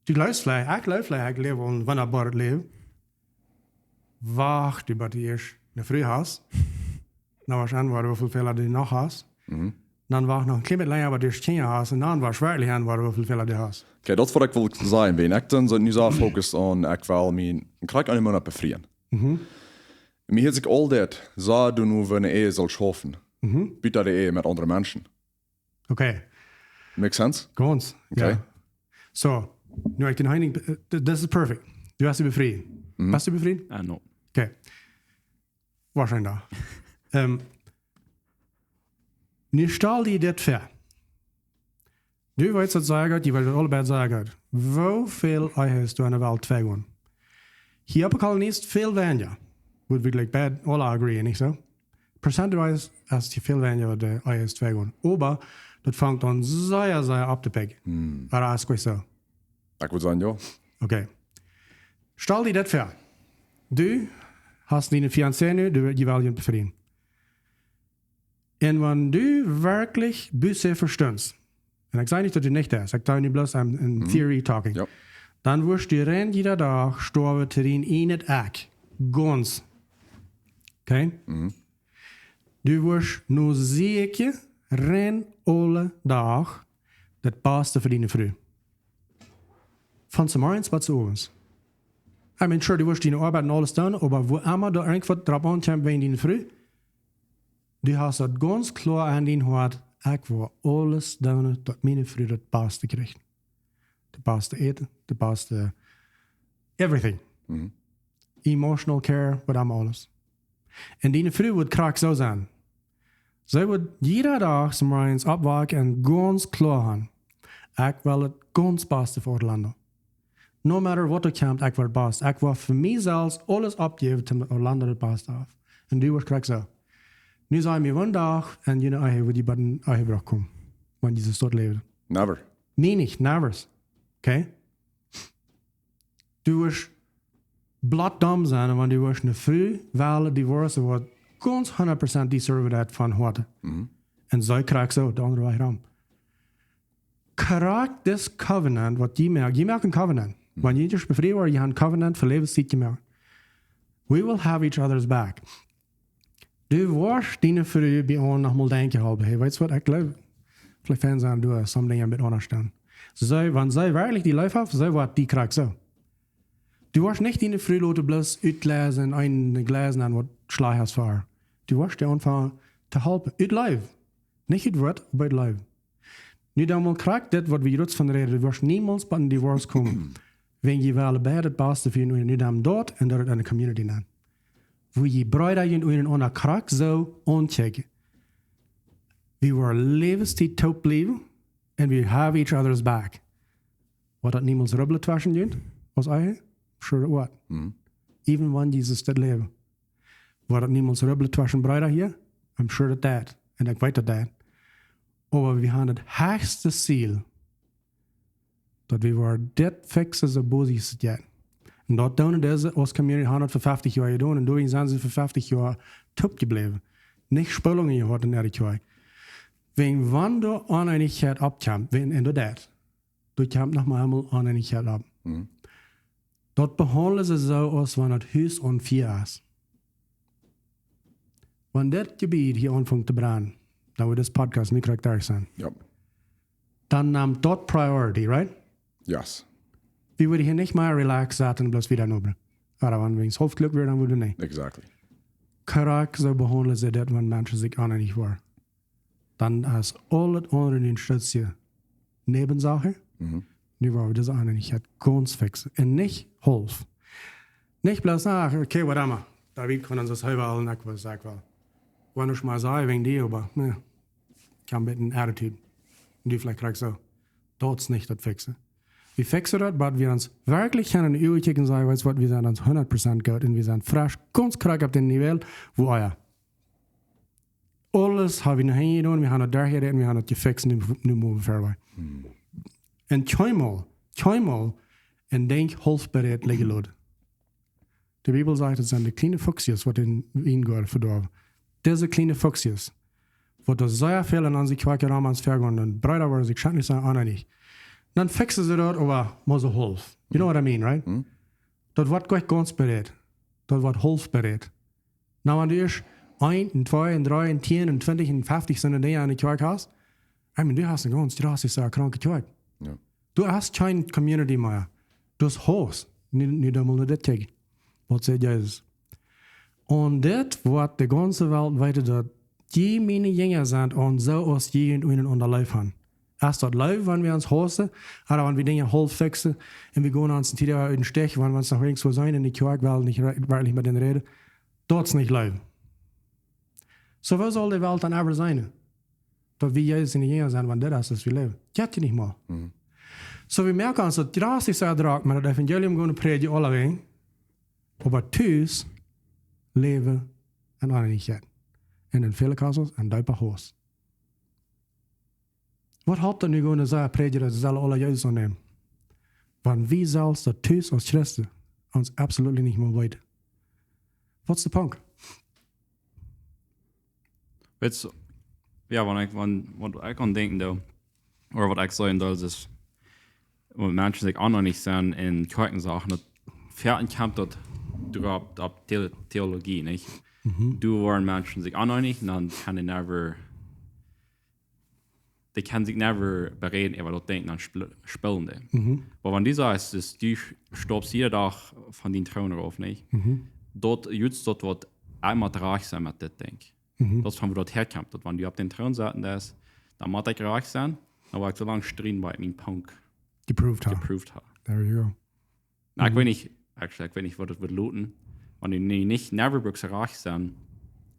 Du glaubst vielleicht, ich lebe und wenn er bald lebe, wacht über die erst eine Frühhaus, dann wahrscheinlich war, wie viele Fehler du noch hast, dann war noch ein klein bisschen länger, aber du hast hast, und dann war schwerlich an, wie viele Fehler du hast. Okay, das wat ik wil zeggen, wenn ik dan zo nu zo focus on, ik wil mijn krijg aan iemand befrieden. Mir hat sich all das, so du nur, wenn eine Ehe soll schaffen. Bitte die Ehe mit anderen Menschen. Okay. Makes sense? Ganz. Okay. Ja. So, nu ich den Heining, das ist perfekt. Du hast dich befreit. Hast du befreit? No. Okay. Wahrscheinlich da. Nu stell dir das vor. Du weißt, was sagen, die wollen alle beide sagen. Wie viel hast du an der Welt verloren? Hier auf der Kolonie ist viel weniger. Would we like bad, all agree, nicht so? Percentage-wise ist viel weniger der IS 2 aber das fängt an sehr, sehr abzupacken. Aber ist gut so. Ich würde sagen, ja. Okay. Stell dir das vor. Du hast deine Fiancée, du willst die Welt befrieden. Und wenn du wirklich Büsse verstehst, und ich sage nicht, dass du nicht das, ich sage nicht bloß in Theory talking, Ja. dann wirst du rennen jeder Tag sterben zu den einen Eck. Ganz. Okay? Du wirst nur zeker rennen alle Tag das Beste für deine Frau. Von zum Morgens bis zu abends. Ich meine, sure, du wirst deine Arbeit und alles tun, aber wo immer da irgendwas drauf ankommt wegen deiner Frau, du hast das ganz klar an dein Hart, ich will alles tun, dass meine Frau das Beste kriegt. Das Beste eten, das Beste everything. Emotional care, was am alles. Und die Frau wird krank so sein. Sie wird jeder Tag zum Morgens abwachen und ganz klar haben, ich will das ganz Beste für Orlando. No matter what kommt, ich will das Beste. Ich will für mich selbst alles abgeben, damit Orlando das Beste hat. Und du wirst krank so. Nu sagen wir einen Tag, und ich will die Baden auch kommen, wenn dieses dort lebt. Never. Nee, nicht, never. Okay? Du wirst bloeddumm zijn, want die was een Frau wählen, die was wat ganz 100% deserved hat von heute. Und zij krijgt zo de andere weg rum. Krijgt this covenant, wat je merkt een covenant. Wanneer je bevrijd wordt, je hebt een covenant voor levenstijd gemerkt. We will have each other's back. Du warst die Frau bij ons nog mal denken hebben. Hey, weet je wat, ik geloof, vielleicht fans aan doen, some dingen met anders staan. Wanneer zij werkelijk die life heeft, zij wordt die krijgt zo. Du warst nicht in der Frühlote bloß uitlezen, ein Gläsen an, was Schleich hast für. Du warst der einfach zu helfen. Ut live. Nicht ut Wort, aber ut live. Nu dan mal krijgt das, was wir jetzt von reden, du wirst niemals bei einem Divorce kommen. Wenn je wel beide das Beste für ihn, nu dan dort und dort eine Community nennen. Wo je Brüder in einen anderen krijgt, so anchecken. We were levenstijd top leven, and we have each other's back. Wat dat niemals rubbelen tussen je, was eigen? Sure what? Even when Jesus did live. War dat niemals rubbelen tussen Brüder hier? I'm sure that. En ik weet dat. Aber wir haben das höchste Ziel. dat we waren dit fixen zo boos ja. En dat doen deze als community 150 jaar gedaan en toen zijn ze voor 50 jaar top gebleven. Niet Spulungen gehad in der Kirche. Wenn wann du Uneinigkeit abkommt, wenn inderdaad, du kommt noch mal einmal Uneinigkeit ab. Dort behandeln sie so, als wenn das Haus on Feuer ist. Wenn das Gebiet hier anfängt zu brennen, dann wird das Podcast nicht korrekt sein. Ja. Dann nimmt dort Priority, right? Yes. Wir würden hier nicht mal relax sitzen und bloß wieder nobel. Aber wenn es Hauptglück wird, dann würde nicht. Exactly. Korrekt so behandeln sie das, wenn Menschen sich uneinig waren. Dann ist alles andere in Stütze Nebensache. Nu waren wir das Uneinigkeit ganz fix. Und nicht Holf. Nicht bloß nach, okay, was immer. David kann uns das halber allen was sagen will. Wenn ich mal sage, wegen dir, aber ne, kann mit einer Attitude. Und die vielleicht kriegst so. Dort ist nicht das Fixe. Wir fixen das, aber wir uns wirklich können überkicken sagen, weißt du was, wir sind uns 100% gut und wir sind frisch, ganz korrekt auf dem Niveau, wo euer. Alles haben wir noch hingetan, wir haben das da geredet, wir haben das gefixt und nu müssen wir vorbei. Und keinmal, en denk hulpbereid liggen laat. De Bibel sagt, het zijn de kleine fuchsjes wat in Wien gaat verdorven. Deze kleine fuchsjes, wat er sehr veel aan zich kwaken ramans vergaan, en breiter worden zich schadelijk zijn aan en niet. Dan fixen ze dat, aber maar ze hulp. You know what I mean, right? Dat wordt gleich ganz bereid. Dat wordt hulpbereid. Nou, wenn du eerst 1, 2, 3, 10, 20 en 50 zijn er aan de kerk hast, I mean, du hast een ganz drastische kranke kerk. Ja. Du hast keine Community mehr. Du hast Haus. Nicht einmal nur das Tag. Was sagt Jesus? Und das wird die ganze Welt weiter, dass die meine Jünger sind und so aus jeden ihnen unter Leib haben. Erst dort Leib, wenn wir uns Hause, oder wenn wir Dinge halb fixen und wir gehen uns wieder in den Stich, wenn wir uns noch irgendwo sein in die Kirche, weil nicht wirklich mit denen reden, dort ist nicht Leib. So, wo soll die Welt dann ever sein? Dass wir Jesus in die Jünger sind, wenn das ist, wir leben. Geht ja nicht mal. So wir merken uns, dat drastisch uitdraagt met het evangelium gaan predigen allebei, aber thuis leven en oneinigheid. En in vele casos een duiper hoos. Wat had er nu gaan zeggen predigen dat ze zullen alle juist aannemen? Want wie zelfs dat thuis als Christen ons absoluut niet meer weten. Wat is de punt? Weet je, ja, wat ik aan denken, of wat ik zeggen wil, is, und Menschen sich auch noch nicht sind in Kirchensachen, das fährt kommt dort überhaupt ab Theologie, nicht? Du waren Menschen sich auch noch nicht, und dann kann die kann sich never bereden, aber dort denken an Spillende. Aber wenn die sagst, ist, du stoppst jeden Tag von den Thronen auf, nicht? Dort, jetzt dort wird einmal reich sein mit dem Ding. Das von wo dort herkommt, wenn du auf den Thron saßen, dann muss ich reich sein, aber ich so lange streben bei meinem Punk. Geproved ha. There you go. Ich will nicht, was das wird looten, wenn die nicht Neverbrooks reich sind,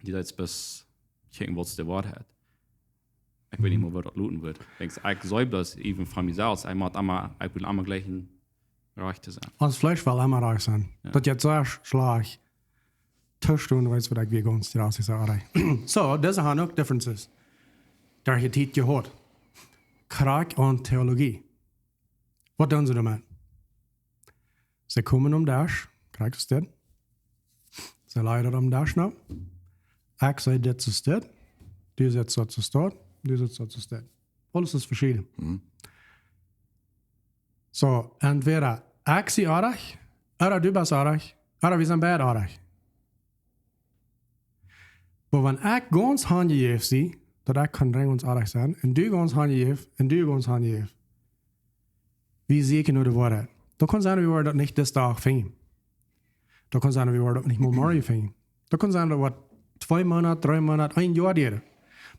die jetzt bis kicken, was der Wort hat. Ich will nicht mehr, was das looten wird. Ich soll das even von mir selbst, ich will einmal gleich reich zu sein. Als Fleisch will immer reich sein. Ja. Das jetzt so schlag, tust du und weißt, was ich wie ganz draußen sage. So, das haben auch Differences. Der hier Tiet gehört. Krieg und Theologie. Was tun sie damit? Sie kommen Dash, kriegst du das? Sie leiden Dash noch. Ich sage, das ist das. Du setzt das ist das. Du setzt das ist das. Alles ist verschieden. So, entweder ich sie artig, oder du bist artig, oder wir sind beide artig. Aber wenn ich ganz handgegeben sie, dass ich kann uns artig sein, und du ganz handgegeben, und du ganz handgegeben, wie sehe ich nur die Worte? Da kann sein, wir das nicht das Tag fingen. Da kann sein, wir das nicht mal morgen fingen. Da kann sein, dass 2 Monate, 3 Monate, 1 Jahr dauert.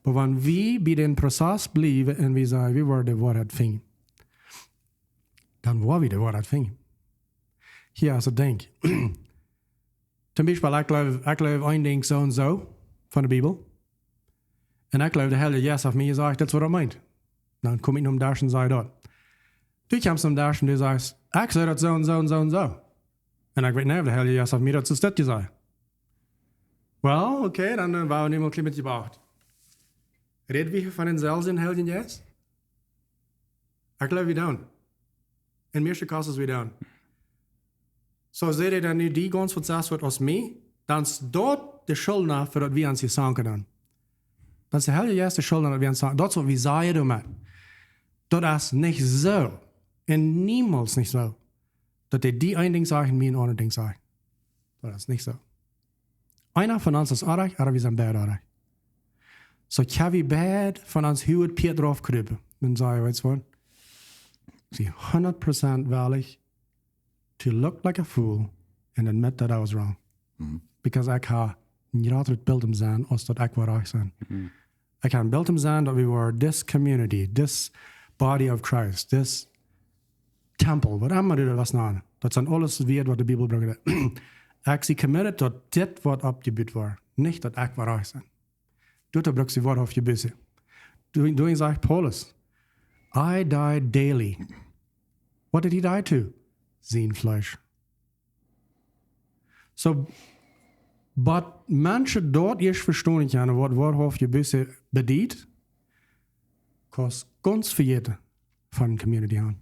Aber wenn wir bei dem Prozess bleiben und wir sagen, wir wollen die Wahrheit finden, dann wollen wir die Wahrheit finden. Hier ist das Ding. Zum Beispiel, ich glaube ein Ding so und so von der Bibel. Und ich glaube, der Herr Jesus auf mich sagt, das ist, was er meint. Dann komme ich noch da und sage dort. Du kommst um Dash und du sagst, ich sage das so und so und so und so. Und ich weiß nicht, der Herr Jesus auf mir das ist das gesagt. Well, okay, dann war ich nicht mal mit gebraucht. Reden wir von den Selbst in Helden jetzt? Ich glaube, wir don't. En meeste kassen weer dan. Zo zei hij dan nu die gans wat zegt wordt als mij, dan is dat de schuld voor dat we aan zich zanken dan. Dat is de hele juiste schuld dat we aan zanken. Dat is wat we zeggen doen met. Dat is niet zo. En niemals niet zo. Dat die een ding zeggen, mij een ander ding zeggen. Dat is niet zo. Einer van ons is aardig, aber wir sind beide aardig. So kan we beide van ons huwelijk Piet drauf kruipen. Dan zei je, weet je wat? Ik zie 100% waardig to look like a fool and admit that I was wrong. Because ik ga niet altijd beeld zijn als dat ik waar zijn. Ik ga een beeld zijn dat we waren this community, this body of Christ, this temple, wat immer du was nou. Dat zijn alles weer wat de Bibel brengt. Ik zie committed dat dit wat opgebuurd was, niet dat ik waar zijn. Du brukst die woord auf je busse. Du sagt Paulus, I die daily. What did he die to? Sein Fleisch. So, but manche dort eerst verstaan niet aan wat woord je busse bedient, kost ganz verjeten van een community aan.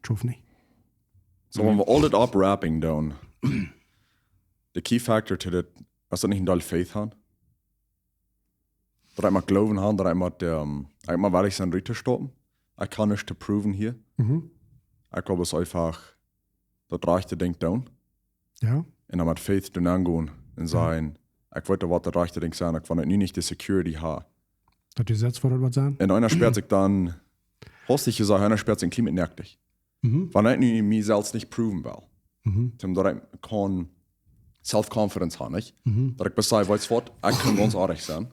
Troef niet. So when we all that up-wrapping down, the key factor to that, als dat niet een deel faith gaan, dat ik maar geloven gaan, dat ik maar waar ik zijn Ritter stoppen. Ich kann nicht proven hier. Ich glaube, es ist einfach, das rechte Ding down. Ja. Und dann mit Faith dann angehen und sagen, ich wollte, was das rechte Ding sein, ich wollte nicht die Security haben. Das du selbst vor was sagen? Und einer sperrt sich dann, hostig gesagt, einer sperrt sich Klima nervig. Wenn ich mich selbst nicht proven will. Dass ich kann Self-Confidence haben, nicht? Dass ich besser weiß, was, ich kann ganz ehrlich sein.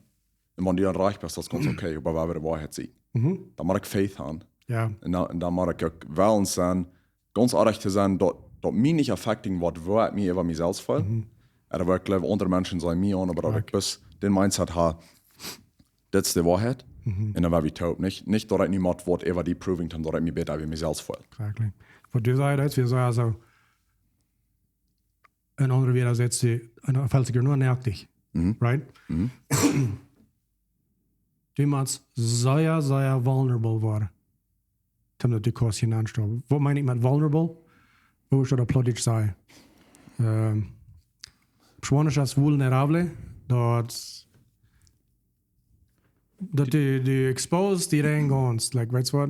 Und wenn die dann reich bist, das ist ganz okay, aber wer wir die Wahrheit sehen. Dann muss ich Faith haben. Ja. Und dann muss ich auch wollen sein, ganz ehrlich zu sein, dass mich nicht affecting wird, wo ich mich über mich selbst fühle. Oder wo ich glaube, andere Menschen sagen mir an, aber dass ich bis den Mindset habe, das ist die Wahrheit. Und dann war ich taub. Nicht, dass ich niemand wird, über die proving, dass ich mich besser über mich selbst fühle. Exactly. Was du sagst, wir sagen also, ein anderer wieder setzt die, ein Falsiger nur nervt dich. Right? Du musst sehr, sehr vulnerable werden. Damit du kannst hineinstellen. Was meine ich mit vulnerable? Wo ich da plötzlich sage. Schwanisch als vulnerable, dass du exposed die rein ganz. Like, weißt du was?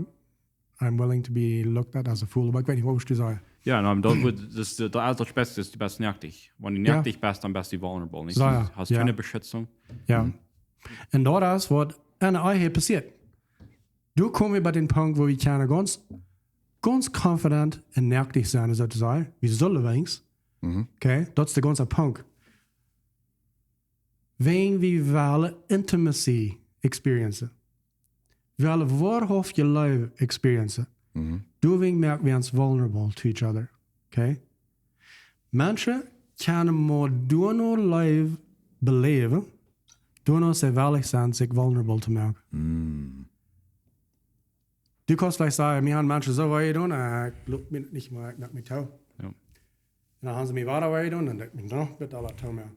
I'm willing to be looked at as a fool. Aber ich weiß nicht, was du sagst. Ja, nou, das Beste ist die best nervig. Wenn du nervig bist, dann bist du vulnerable. Nicht? Ja. Hast keine Beschützung. Ja. Und das ist, was an der passiert. Du kommst bei den Punkt, wo wir ganz confident und nervig sein, sozusagen. Wir sollen wenigstens. Okay? Das ist der ganze Punkt. Wenn wir wollen Intimacy experiencen. Wir wollen wahrhaft je life experiencen. Du merken wir uns vulnerable to each other. Okay? Menschen können nur door nur live beleven, door nur sehr ehrlich sein, sich vulnerable zu merken. Du kannst vielleicht sagen, wir haben Menschen so weit tun, ich glaube mir nicht mal, ich merke mich tau. Ja. Und dann haben sie mich weiter weit tun, dann denke ich mir, noch bitte alle tau mehr.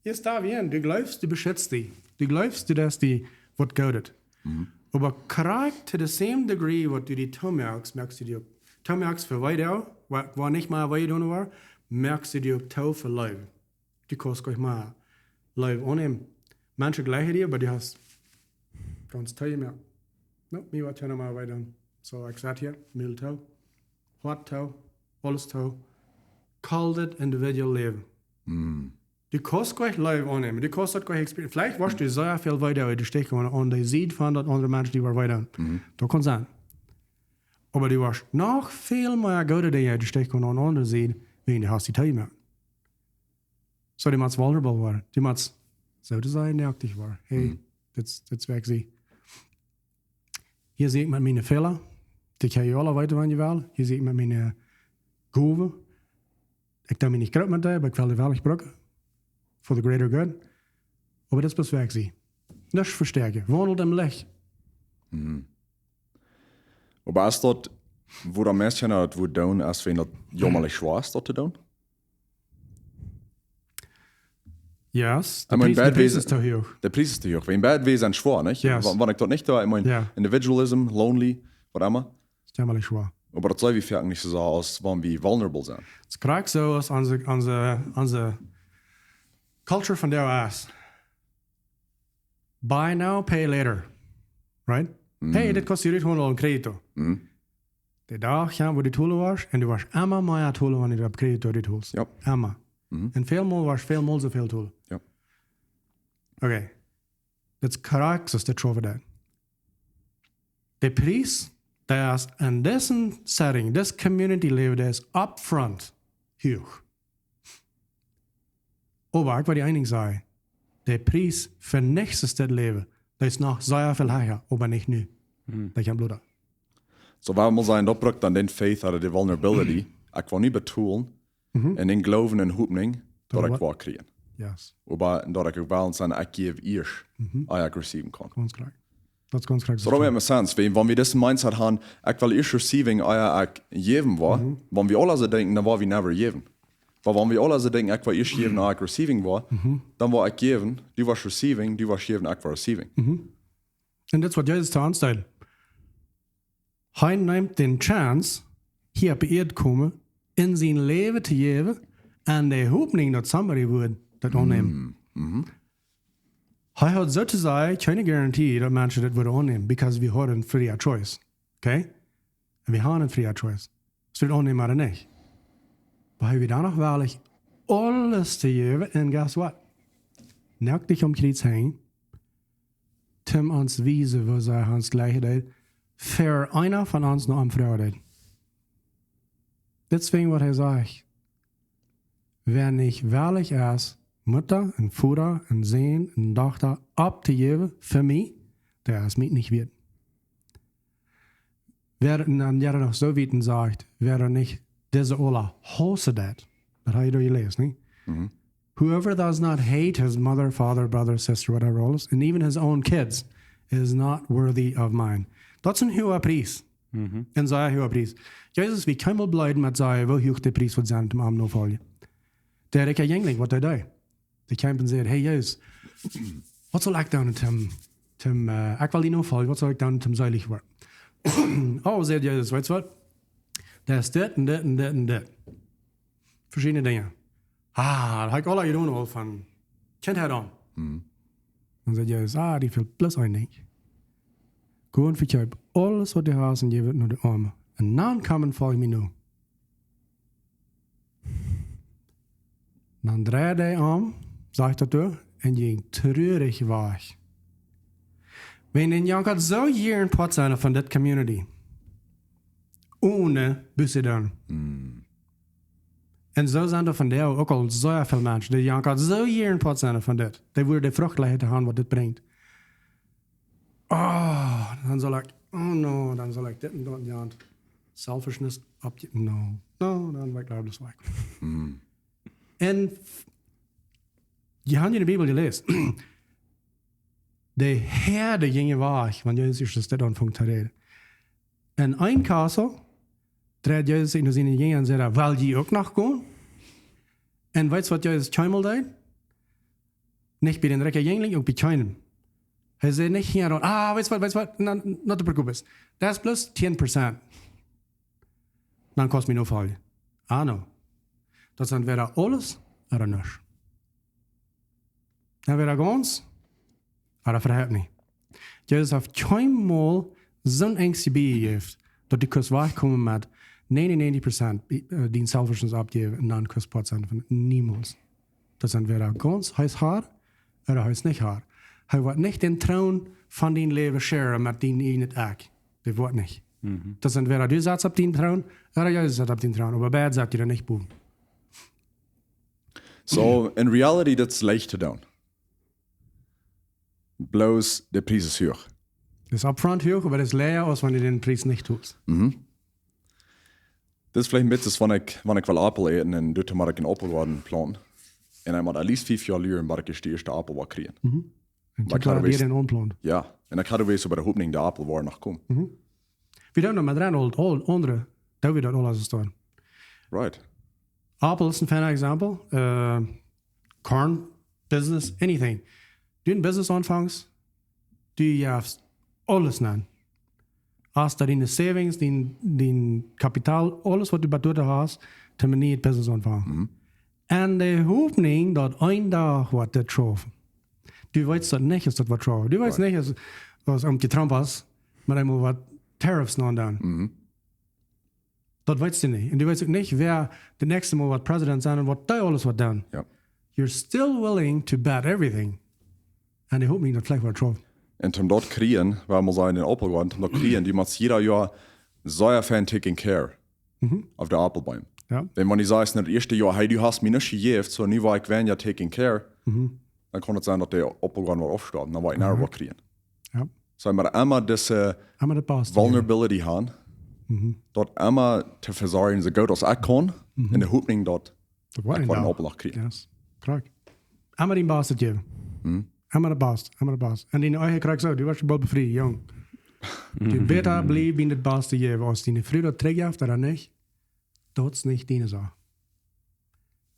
Jetzt da wie du glaubst, du beschützt die. Du glaubst, du dass die, was gehört. Aber korrekt to the same degree, was du die tau merkst du dir, tau merkst für weiter, war nicht mal weit tun war, merkst du dir tau für live. Du kannst gleich mal live annehmen. Manche gleiche dir, aber du hast ganz tau gemerkt. No, mir war tau mal weiter. So, ich sag hier, Mehl tau, hart tau, alles tau. Called it Individualism. Du kannst gleich live annehmen, du kannst das gleich experimentieren. Vielleicht warst du sehr viel weiter, du stehst und du siehst von den anderen Menschen, die waren weiter. Das kann sein. Aber du warst noch viel mehr gut, du stehst und andere sieht, wie du hast die Teile mehr. So, du musst vulnerable werden. Du musst so sein, nervig werden. Hey, das weg sie. Hier sehe ich mit meine Fehler, die kann ich alle weiter, wenn ich will. Hier sehe ich mit meine Gaben. Ich darf mich nicht gerade mit dir, aber ich will die Welt brücken. For the greater good. Aber das muss weg sein. Nicht verstärken. Wandelt im Licht. Aber ist das, wo der Menschen hat, wo down ist, wenn das jammerlich schwer ist, das zu tun? Yes. Der Preis ist zu hoch. Der Preis ist zu hoch. Wenn bad wir sind schwer, nicht? Yes. Wenn ich das nicht da, ich meine, Individualism, lonely, was immer. Ist jammerlich schwer. Aber das soll wie fährt nicht so aus, wann wir vulnerable sind. Es kriegt so aus unsere culture von der aus. Buy now, pay later. Right? Hey, das kostet dir $100 ein Kredito. Der Tag, ja, wo die Tolle warst, und du warst immer mehr Tolle, wenn du auf Kredito die Tools. Ja. Immer. Und vielmal warst vielmal so viel Tolle. Ja. Okay. Das korrekt ist der Trove dat. Der Preis, der ist in diesem Setting, das Community Leben, der ist upfront hoch. Aber ich will die einig sagen, der Preis für nächstes Leben, der ist noch sehr viel höher, aber nicht nu. Das ist ein Blut. So waar moet zijn dat brukt dan den faith uit de vulnerability. Ik wil niet betoelen en in geloven en hoopning dat ik wat krijgen. Yes. Maar dat ik ook wel zijn, ik geef eerst, als ik receiven kan. Ganz klar. Das ist ganz klar. So, dat maakt me sens. Wenn wir diesen Mindset haben, ich will erst receiving, als ich geben war, wenn wir alle so denken, dann war wir never geben. Aber wenn wir alle so denken, ich will erst geben, als ich receiving war, dann war ich geben, du warst receiving, du warst geben, ich war receiving. Und das, was Jesus zu uns sagt. Hij nimmt den Chance, hier op Erde komen, in zijn leven te geven, en de hoopning dat somebody would dat aannemen. Hij had zo te zeggen, geen garantie dat mensen dat willen aannemen, because we hadden een free choice. Okay? En we hadden een free choice. Ze willen aannemen, maar niet. Maar hij wil dan nog wel alles te geven, en guess what? Net dich omkreeds heen, Tim ons wijzen, wo zij ons gleiche deed, für einer von uns noch am Freude. Deswegen, was er sagt, wer nicht wahrlich ist, Mutter und Vater und Sohn und Tochter abzugeben für mich, der ist mich nicht wert. Wer dann ja noch so weit sagt, wer er nicht diese Ola hasse das habe ich doch gelesen, nicht? Whoever does not hate his mother, father, brother, sister, whatever else, and even his own kids, is not worthy of mine. Dat is een hoge prijs. Een zeer hoge prijs. Jezus, wie kan wel blijven met zeggen, hoe hoog de prijs wordt zijn om hem te volgen. Der ik eigenlijk wat hij deed. Die kan en zeggen, hey Jezus, wat zal ik doen om ik wil die nog volgen, wat zal ik doen om zeilig worden? Oh, zegt Jezus, weet je wat? Dat is dit en dit en dit en dit. Verschillende dingen. Dat heb ik alle gedaan al van, kent hij dan? Dan zegt Jezus, die viel plus einig. Gå en verkjøp alles wat de har som givet når det arme. En dan kan folge mig nu. Dan drejer de om, sagt du, en ging treurig weg. Wenn den Jankert so jaren pot zijn van dit community, ohne bussen dan. En zo zijn er van der ook al zo veel mensen, die Jankert zo jaren pot zijn van dit. Die willen de vruchtelijkheid hebben wat dit brengt. Dan zal ik, dan zal ik dit en dat, ja, selfishness op je, no, dan wil ik daar dus weg. En je had in de Bibel gelezen, de herde gingen weg, wanneer Jezus dit aanvangt te reden. En een kassel, dreht Jezus in de zin gingen en zei, wil je ook nog gaan? En weet je wat Jezus zweimal deed? Niet bij den rekker jengling, ook bij keinem. Hij zei niet hier, weet je wat, not te preocupes. Dat is plus 10%. Dan kost me nog veel. No. Dat zijn weer alles, er niks. Dan weer gans, er verhaalt niet. Jezus heeft keinmal zo'n angst bijgegeven, dat die kus wegkomen met 99% die selfishness abgeven en dan kus pot zijn van niemals. Dat zijn weer gans, hij is haar, hij is niet haar. Hij wordt niet den troon van die leven sharen met die in het ek. Dat wordt niet. Dat zijn weer du zat op die troon, jij zat op die troon. Maar bij zat je er niet boven. So, in reality, that's leicht te doen. Bloos, de prijs is hoog. Het is upfront hoog, maar het is leer als wanneer je den prijs niet doet. Dat is vielleicht een beetje wanneer ik wil appel eten en doet maar ik een appel worden plan. En hij moet at least 5 jaar leren, maar ik de eerste appel wat krijgen. En ik had weer een onplan. Ja, en ik had er weer zo bij de hoopning de appel waar nog komen. We doen dat met al andere, dat we dat alles staan. Right. Apple is een fijn example. Corn, business, anything. Du een business aanvangs, du juist alles aan. als du deine Savings, dein Kapital, alles, was du bei dir hast, dann nie het Business anfangen. En de hoopning dat een dag wat dit schaffen. Du weißt dat nicht, ist das was schaffen. Du weißt nicht, was die Trump was, maar einmal wat Tariffs noch dann. Dat weißt du nicht. Und du weißt auch nicht, wer der nächste Mal was Präsident sein und was da alles was dann. Ja. You're still willing to bet everything. En de hoopning dat vielleicht was schaffen. Und um dort kriegen, weil wir sagen, in den Apple gehen, um dort kriegen, die muss jeder Jahr sehr fan taking care auf der Apfelbäume. Ja. Wenn man nicht sagt, in das erste Jahr, hey, du hast mir nicht gegeben, so nie war ich wenn ja taking care, dann kann es sein, dass der Apfelgarten war aufgestorben, dann war ich nachher was kriegen. Ja. So, wir immer diese Vulnerability haben, dort immer zu versorgen, so gut als ich kann, in der Hoffnung, dort ich einen Apfel noch kriegen. Yes, correct. Immer den Baas das geben. Immer der Baas. En die eigen krijgt zo, die was je wel bevrijd, jong. Die beter blijven in het Baas te geven, als die früher teruggeeft, dan niet. Dat is niet die Sache.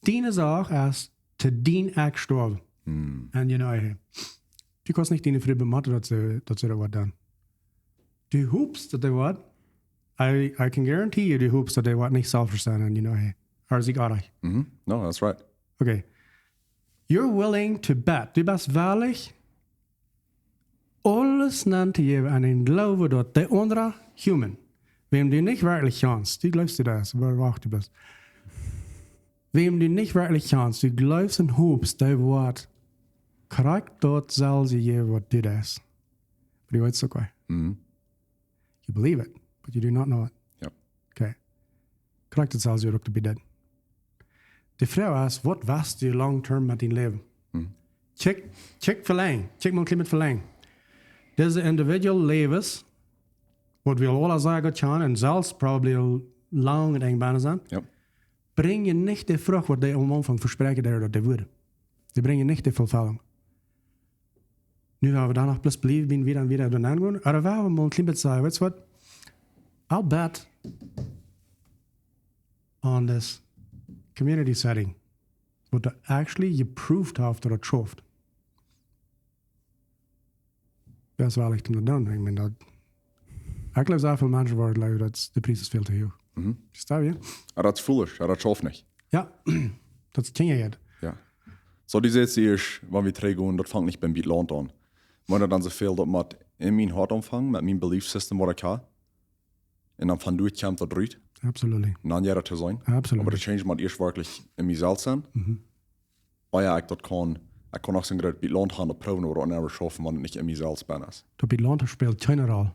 Die Sache is te dien ek gestorben. En je eigen. Du kannst nicht die früher bematten, dat ze dat wat dan. Du hoopst dat wat. I can guarantee you, du hoopst dat wat niet zelf verstaan, en je eigen. Or is ik aardig? No, that's right. Okay. You're willing to bet. Du bist wahrlich alles nan te geven aan een geloven dat de andere human, wem du nicht wirklich kannst, du glaubst du das, aber wacht du bist. Wem du nicht wirklich kannst, du glaubst und hoopst, der Wort, korrekt dort soll sie geben, was du das. But you weißt okay. You believe it, but you do not know it. Yep. Okay. Korrekt dort soll sie auch be dead. De vraag is, wat was je long term met je leven? Check verleng. Check mijn klimaat verleng. Deze individual levens, wat we al zeggen gaan, en zelfs probably al lang en eng bijna zijn, breng je niet de vrucht wat die om aanvang verspreken dat die worden. Die brengen niet de vervulling. Nu gaan we daar nog plus blijven, weer en weer doen aangaan. Maar waar we mijn klimaat zeggen, weet je wat? I'll bet on this community setting, but actually you proved have that it schaft. Das war echt om dat doen. Ik bedoel, ik geloof zoveel mensen worden dat de prijs is veel te hoog. Verstaan je? Aber das ist foolish, das schafft nicht. Ja, dat is het ding. Ja. So, die seht ihr, wenn wir trägen, das fängt nicht beim Beatland an. Wenn dann so viel, dass man in mein Hart anfangen, mit meinem Belief System, was ich habe, und dann von durchkommt das durch. Absolutely. Und dann jeder zu sein. Absolutely. Aber das change man erst wirklich in mir selbst sein. Weil ja, ich kann auch so ein Gerät Beatland haben, das proben oder auch schaffen, wenn es nicht in mir selbst bin. Dat Beatland speelt keine Rolle.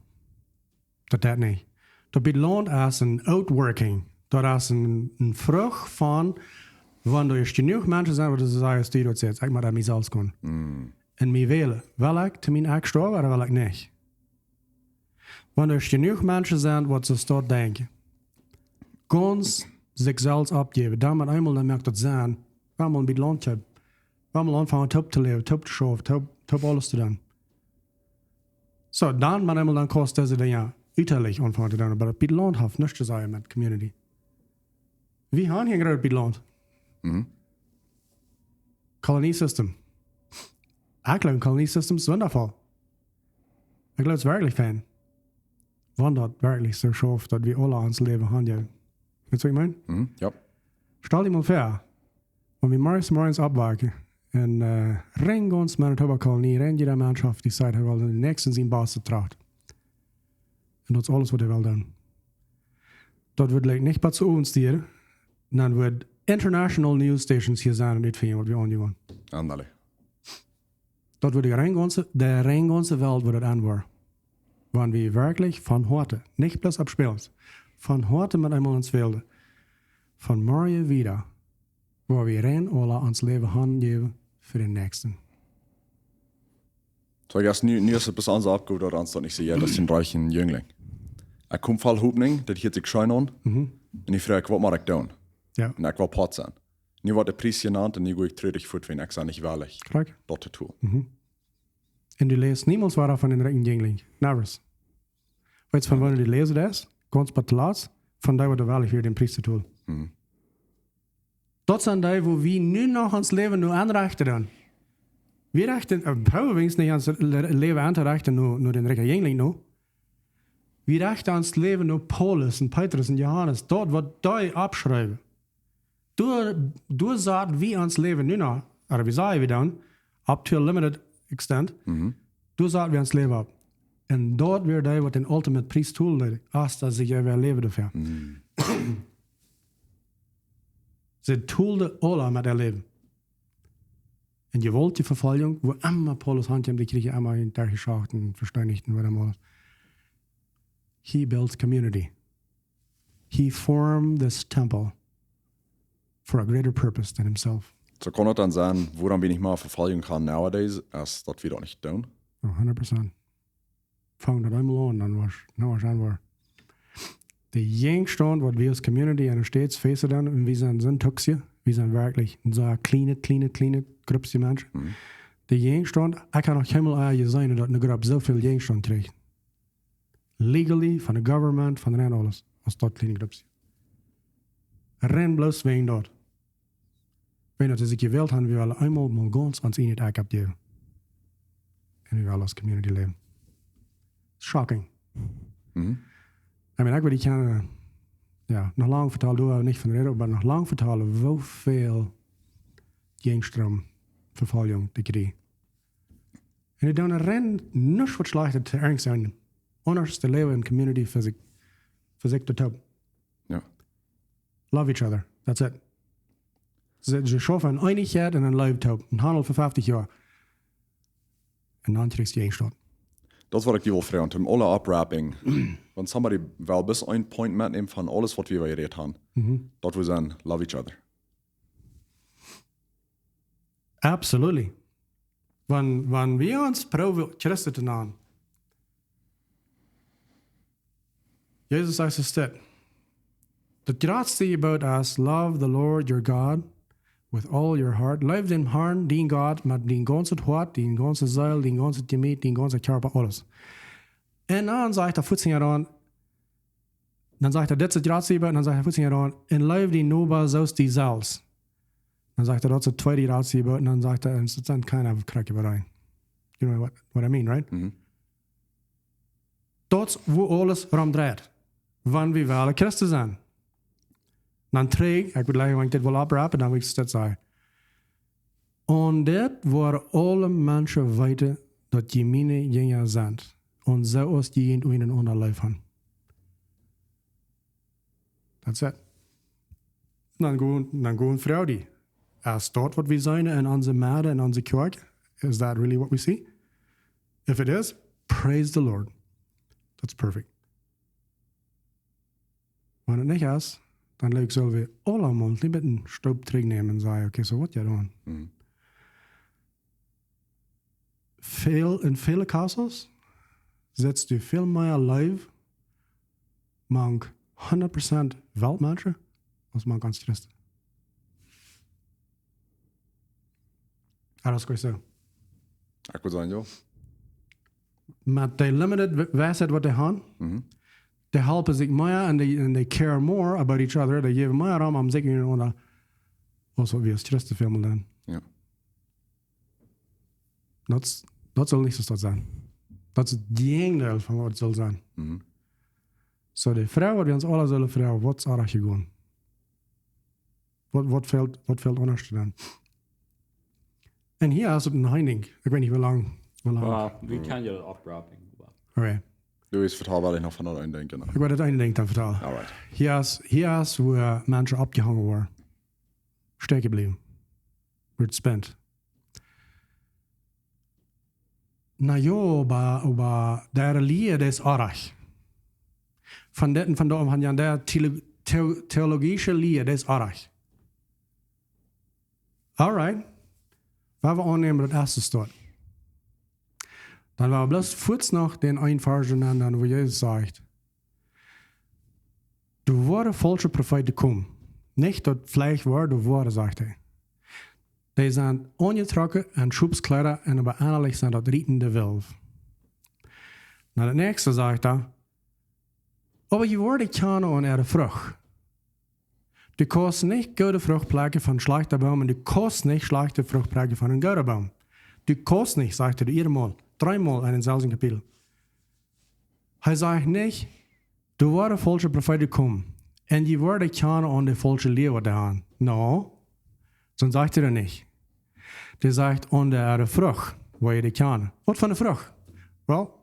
Dat niet. Dat Beatland is een outworking. Dat is een vrucht van, wanneer er genoeg mensen zijn, die zeggen, die dat zegt, ik moet aan mezelf gaan. En mij willen. Wil ik te mijn eigen sterven, of wil ik niet? Wanneer er genoeg mensen zijn, wat ze dat denken. Ganz zichzelf opgeven. Dan moet eenmaal dan merkt dat zijn, we moeten een Beatland hebben. We moeten aanvangen top te leven, top te schaffen, top alles te doen. So, dan moet eenmaal dan kost deze dingen uiterlijk aanvangen te doen. Maar het Beatland heeft niets te zeggen met community. We hebben hier een Beatland. Koloniesystem. Ik geloof een koloniesystem is wonderful. Ik geloof het is werkelijk fijn. Want dat werkelijk zo schafft, dat we alle ons leven hebben. Weet je wat ik meen? Ja. Stel je maar voor, wenn wir morgens abwaken en ren ons Manitoba-kolonie, ren jeder Mannschaft die sagt, hij wil de nächsten zijn baas tracht. En dat is alles wat hij wil doen. Dat wordt like, niet wat zu ons sturen, dan wordt international news stations hier zijn en dit vinden wat we aandoen. Andale. Dat wordt de renganse Welt wordt het aanwaar. Wanneer we wirklich van harte, niet plus abspielt, van harte met eenmaal ons wilden, van morgen wieder, waar we rein alle ons leven handgeven voor de nächsten. So, ich habe nu ist es bis ans abgeholt, oder ans dann ich sehe, ja, das sind reichen Jüngling. Ich komme voll Hupning, das hielt sich schön an, und ich frage, was mache ich da? Ja. Und ich war Pot sein. Nu war der Preis genannt, und nu gehe ich trödig fort, wenn ich sage, nicht wahrlich. Correct. Dort zu tun. En du leest niemals waar van een rechten jongling. Nergens. Weet je van wanneer die lezen dat? Ganz bij te laat. Van daar wordt er wel weer den prijs te doen. Dat zijn die, waar we nu nog ons leven nu aanrechten doen. We rechten, houden we niet ons leven aan te rechten naar den rechten jongling nu. wie recht ans Leben nur Paulus und Petrus und Johannes, dort wird die abschreiben. Du sagst, wie ans Leben nu noch, oder wie sagen wir dann, up to a limited extent, du sagst, wie ans Leben ab. Und dort wird die, was den ultimate Priest tun, als dass sich ja leben dafür. Sie tun alle mit ihr Leben. Und je wollt die Verfolgung, wo immer Paulus Handjem, die kriege immer in der Geschachten, Versteinigten, was immer. He builds community. He formed this temple for a greater purpose than himself. So kann es dann sein, woran wir nicht mal Verfolgung kann nowadays, als das wir doch nicht tun. 100%. Fang das einmal an, dann was an. Die Jüngsten, was wir als Community in der States facen dann, und wir sind Tuxie, wir sind wirklich so eine kleine Gruppe Menschen. Die Jüngsten, ich kann auch einmal sein, dass eine Gruppe so viel Jüngsten trägt. Legally, von der Government, von den alles, als dort kleine Gruppe. Renn bloß wegen dort. Wenn das sich gewählt haben, wir wollen einmal mal ganz ans Ende abgeben. Und wir wollen als Community leben. Shocking. Ich meine, ich würde gerne, noch lang vertellen, du nicht von reden, aber noch lang vertellen, hoeveel Jengstrom Verfolgung die kriegen. Und ich denke, rennen nicht wat schlechter te erg zijn. Anders te leven in community für sich te tun. Ja. Love each other. That's it. Sie schaffen Einigkeit und ein Leibtauben. Ein Handel für 50 Jahre. Und dann kriegst du die Engstadt. Das war ich die will fragen, zum alle Upwrapping. Wenn somebody will bis ein Point mitnehmen von alles, was wir geredet haben, dort wir sagen, love each other. Absolutely. Wenn wir uns proben, Christen zu nehmen, Jesus sagt es steht, das Größte about us, love the Lord your God with all your heart. Love den Herrn, den Gott, mit den ganzen Hort, den ganzen Seil, den ganzen Gemüt, den ganzen Körper, alles. Und dann sagt er 14 Jahre an, dann sagt er, das ist das Größte about, und dann sagt er 14 Jahre an, und love den Neighbour so die selbst. Dann sagt er, das ist das zweite Größte about, und dann sagt er, es ist dann keine Krackerei. You know what I mean, right? Das, wo alles rumdreht. Wann wir alle Christen sind. Dan träg, ik wil zeggen, dit wil oprapen, dan wil ik het zeggen. En dit waar alle mensen weten dat je mijn jingen zijn. En zoals die in een ander lijf hebben. That's it. Dan gaan vrouw die. Als dat wat we zijn in onze made en onze kerk, is that really what we see? If it is, praise the Lord. That's perfect. Wenn het niet is, dan leuk zullen we allemaal niet met een stoop terugnemen en zeggen, oké, so wat jij doen? In vele casos zet je veel meer live met 100% weltmensen als man kan stressen. Dat is zo. Ik wil zeggen, ja. Met de limited wijsheid wat they hebben, they helpen zich meer and they care more about each other. They geven meer om zich in onder als wat we als stressen filmen dan. Ja. Dat zal niet zo zijn. Dat is het deel van wat het zal zijn. So de vrouw, wat we ons alle zullen vragen, wat is er gewoon? Wat valt anders te doen? En hier is het een heining. Ik weet niet hoe lang. We kan je oprapen. Oké. Du is vertaal wel nog van dat eindenken. Ik wil het eindenken dan vertellen. Alright. Hier is waar mensen opgehangen worden. Steken gebleven. Wordt spent. Na ja, aber der Lied ist arg. Von der theologische Lied ist arg. Alright. Waar we aannemen dat eerste staat. Dan waren we bloß kurz noch den Einversen dann wo Jesus sagt, du wurde falsche Propheten kommen. Nicht dat Fleisch war, du wurde, sagt er. Die sind angetrokken en Schubskleider en aber eigentlich sind dat rietende Wilf. Na, das nächste sagt er, aber je worden keine an ihre Frucht. Du kannst nicht gute Frucht plukken von schlechter Baum und du kannst nicht schlechte Frucht plukken von einem guten Baum. Du kannst nicht, sagt er dreimal in denselben Kapitel. Hij zegt niet, du wordt falsche profeten komen. En die worden kennen aan de falsche leer wat aan. No, zo zegt hij dat niet. Die zegt aan de vrucht, waar je die kennen. Wat van de vrucht? Wel,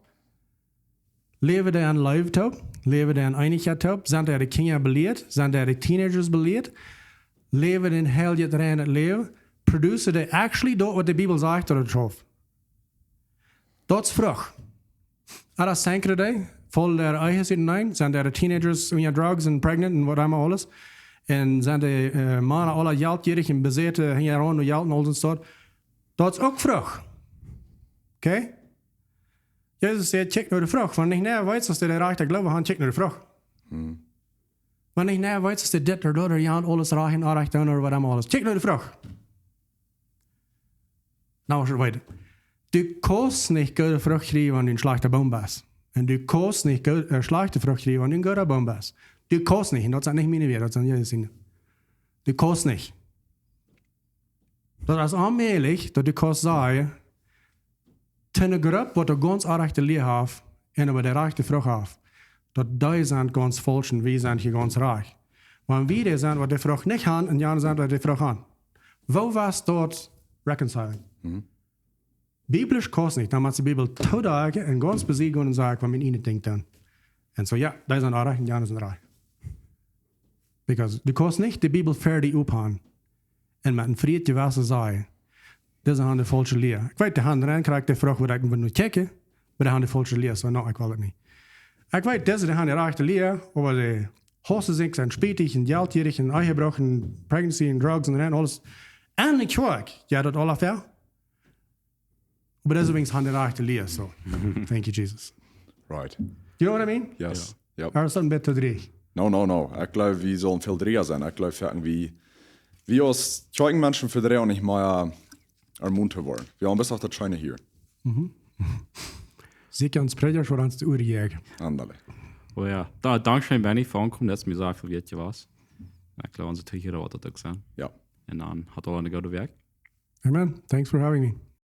leven die aan leeftuip? Leven die aan eindigheid tuip? Zijn die de kinderen beleerd? Zijn die de teenagers beleerd? Leven die heel het rein het leven? Produceren die actually dat wat de Bijbel zegt dat het hoofd? Dat is vrucht. En dat denken die, vol der eigen zitten nein, zijn de teenagers in drugs en pregnant en wat allemaal alles. En zijn de mannen alle geldgierig en bezeten, hingen rond met geld en alles en zo. Dat is ook vrucht. Oké? Jezus zegt, check naar de vrucht. Wanneer ik niet weet, als de rechter geloven gaan, check naar de vrucht. Wanneer ik niet weet, als de dit of dat, ja, alles raag en aardig doen, of wat allemaal alles. Check naar de vrucht. Nou, is het weiter. Du kannst nicht gute Frucht kriegen, wenn du ein schlechter Baum bist. Und du kannst nicht schlechte Frucht kriegen, wenn du ein guter Baum bist. Du kannst nicht. Und das sind nicht meine Werte, das sind Jesus Dinge. Du kannst nicht. Das ist allmählich, dass du kannst sagen, eine Gruppe, die du ganz rechte Lehre hat, und aber die rechte Frucht hat, dass die sind ganz falsch und wir sind hier ganz reich. Wenn wir die sind, die die Frucht nicht haben, und die anderen sind, die die Frucht haben. Wo war's dort reconciling? Biblisch kannst nicht, dann muss die Bibel totagen und ganz besiegen und sagen, was mit ihnen denkt dann. Und so, ja, die sind reich und die anderen sind reich. Because du kannst nicht die Bibel fertig uphauen und mit einem Fried gewesen sagen, das ist eine falsche Lehre. Ich weiß, die haben reinkriegt, die Frage, wo ich nur checken, aber die haben die falsche Lehre, so, no, ich will das nicht. Ich weiß, die haben die rechte Lehre, aber die Hossen sind spätig und geldgierig und Ehebrauch und Pregnancy und Drugs und alles. Und ich höre, ja, das alles fair. Aber deswegen haben die rechte Lehre, so. Thank you, Jesus. Right. You know what I mean? Yes. Ja. Yep. Er ist ein bisschen drin. No. Ich glaube, wir sollen viel drehen sein. Ich glaube, irgendwie, wir als Menschen für drehen nicht mal ermuntert worden. Wir haben bis auf der Scheine hier. Sicher uns Prediger schon ans die Uhr jägen. Andale. Oh ja, Dankeschön, Benny, für ankommen, dass mir sagt, wie was. Ich glaube, unsere Tücher hat das gesehen. Ja. Und dann hat er eine gute Werk. Amen. Thanks for having me.